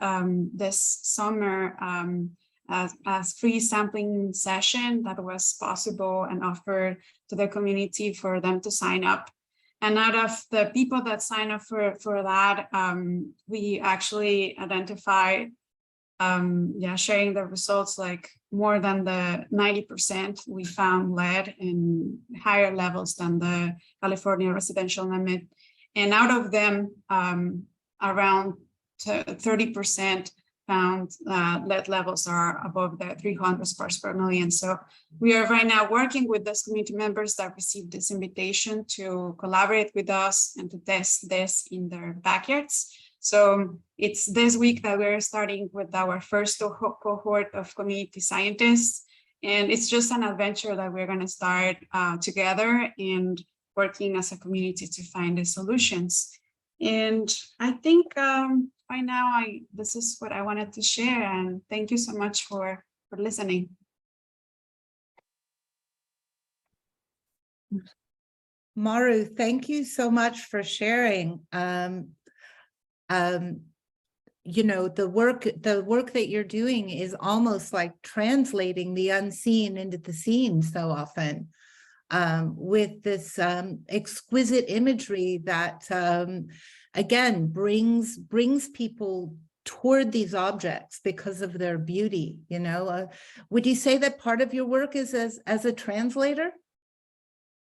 this summer a free sampling session that was possible and offered to the community for them to sign up. And out of the people that sign up for that, we actually identified, sharing the results, like more than the 90% we found lead in higher levels than the California residential limit. And out of them, around 30% found lead levels are above the 300 parts per million. So we are right now working with those community members that received this invitation to collaborate with us and to test this in their backyards. So it's this week that we're starting with our first cohort of community scientists. And it's just an adventure that we're going to start together and working as a community to find the solutions. And I think right now, this is what I wanted to share. And thank you so much for listening. Maru, thank you so much for sharing. You know, the work that you're doing is almost like translating the unseen into the seen so often, with this exquisite imagery that again brings people toward these objects because of their beauty. You know, would you say that part of your work is as a translator?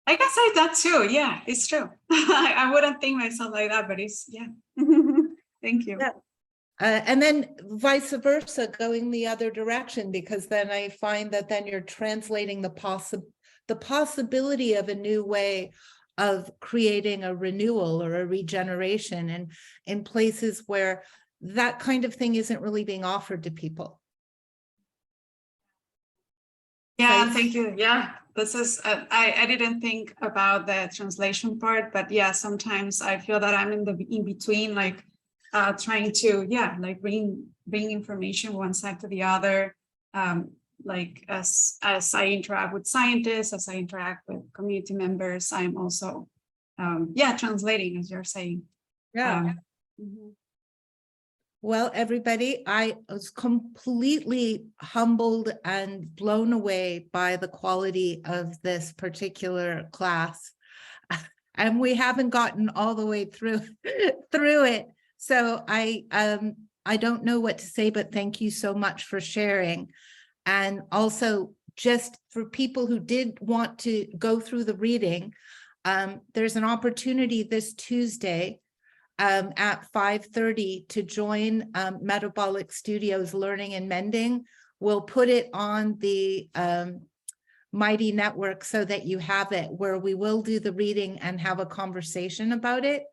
I can say that too. Yeah, it's true. I wouldn't think myself like that, but it's, yeah. Thank you. Yeah. And then vice versa, going the other direction, because then I find that then you're translating the possibility of a new way of creating a renewal or a regeneration, and in places where that kind of thing isn't really being offered to people. Yeah, thank you. Yeah, this is, I didn't think about the translation part, but yeah, sometimes I feel that I'm in between, like trying to, like bring information one side to the other. Like as I interact with scientists, as I interact with community members, I'm also, translating, as you're saying. Yeah. Well, everybody, I was completely humbled and blown away by the quality of this particular class. And we haven't gotten all the way through it. So I don't know what to say, but thank you so much for sharing. And also, just for people who did want to go through the reading, there's an opportunity this Tuesday at 5:30 to join Metabolic Studios Learning and Mending. We'll put it on the Mighty Network so that you have it, where we will do the reading and have a conversation about it.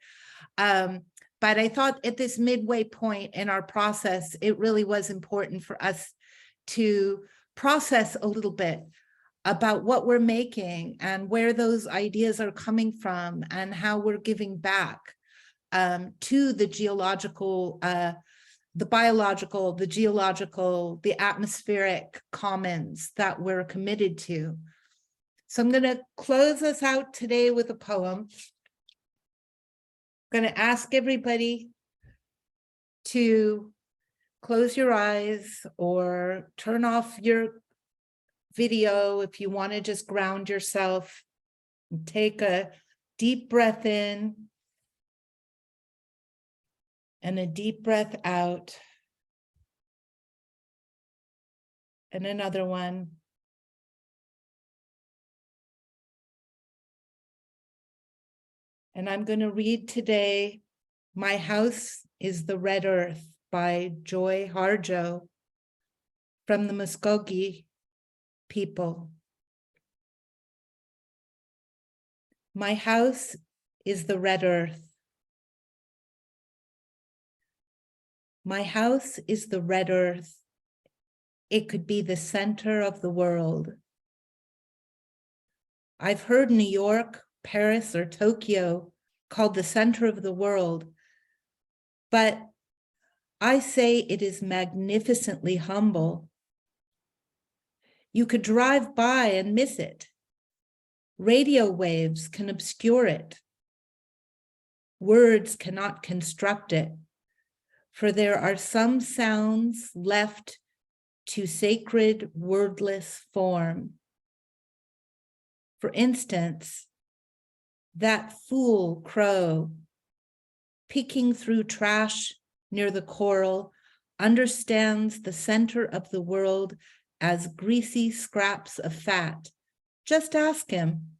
But I thought at this midway point in our process, it really was important for us to process a little bit about what we're making and where those ideas are coming from and how we're giving back to the geological, the biological, the geological, the atmospheric commons that we're committed to. So I'm going to close us out today with a poem. I'm going to ask everybody to close your eyes or turn off your video if you want to just ground yourself. Take a deep breath in and a deep breath out. And another one. And I'm going to read today, My House is the Red Earth by Joy Harjo from the Muskogee people. My house is the red earth. My house is the red earth. It could be the center of the world. I've heard New York, Paris, or Tokyo called the center of the world, but I say it is magnificently humble. You could drive by and miss it. Radio waves can obscure it. Words cannot construct it, for there are some sounds left to sacred wordless form. For instance, that fool crow peeking through trash near the coral understands the center of the world as greasy scraps of fat. Just ask him.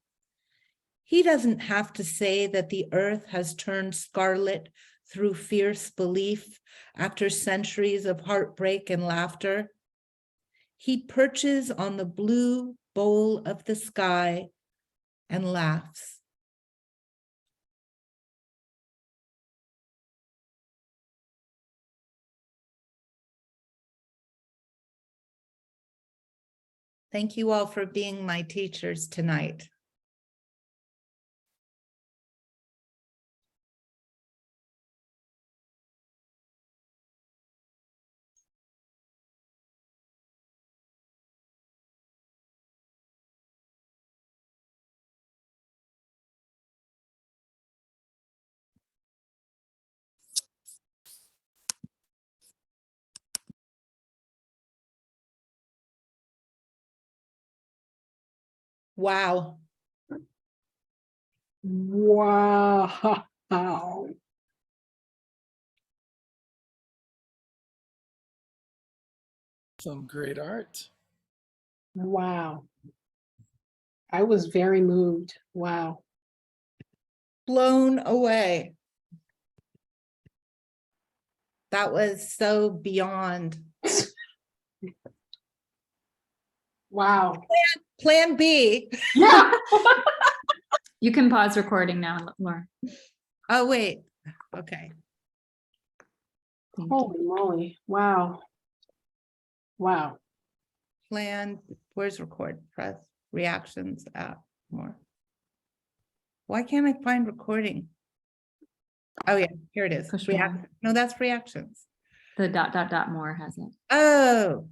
He doesn't have to say that the earth has turned scarlet through fierce belief after centuries of heartbreak and laughter. He perches on the blue bowl of the sky and laughs. Thank you all for being my teachers tonight. Wow. Wow. Some great art. Wow. I was very moved. Wow. Blown away. That was so beyond. Wow. Plan B. Yeah. You can pause recording now, Laura. Oh, wait. Okay. Holy moly. Wow. Wow. Plan, where's record? Press reactions app more. Why can't I find recording? Oh yeah, here it is. Push React. more. No, that's reactions. The ... more has it. Oh.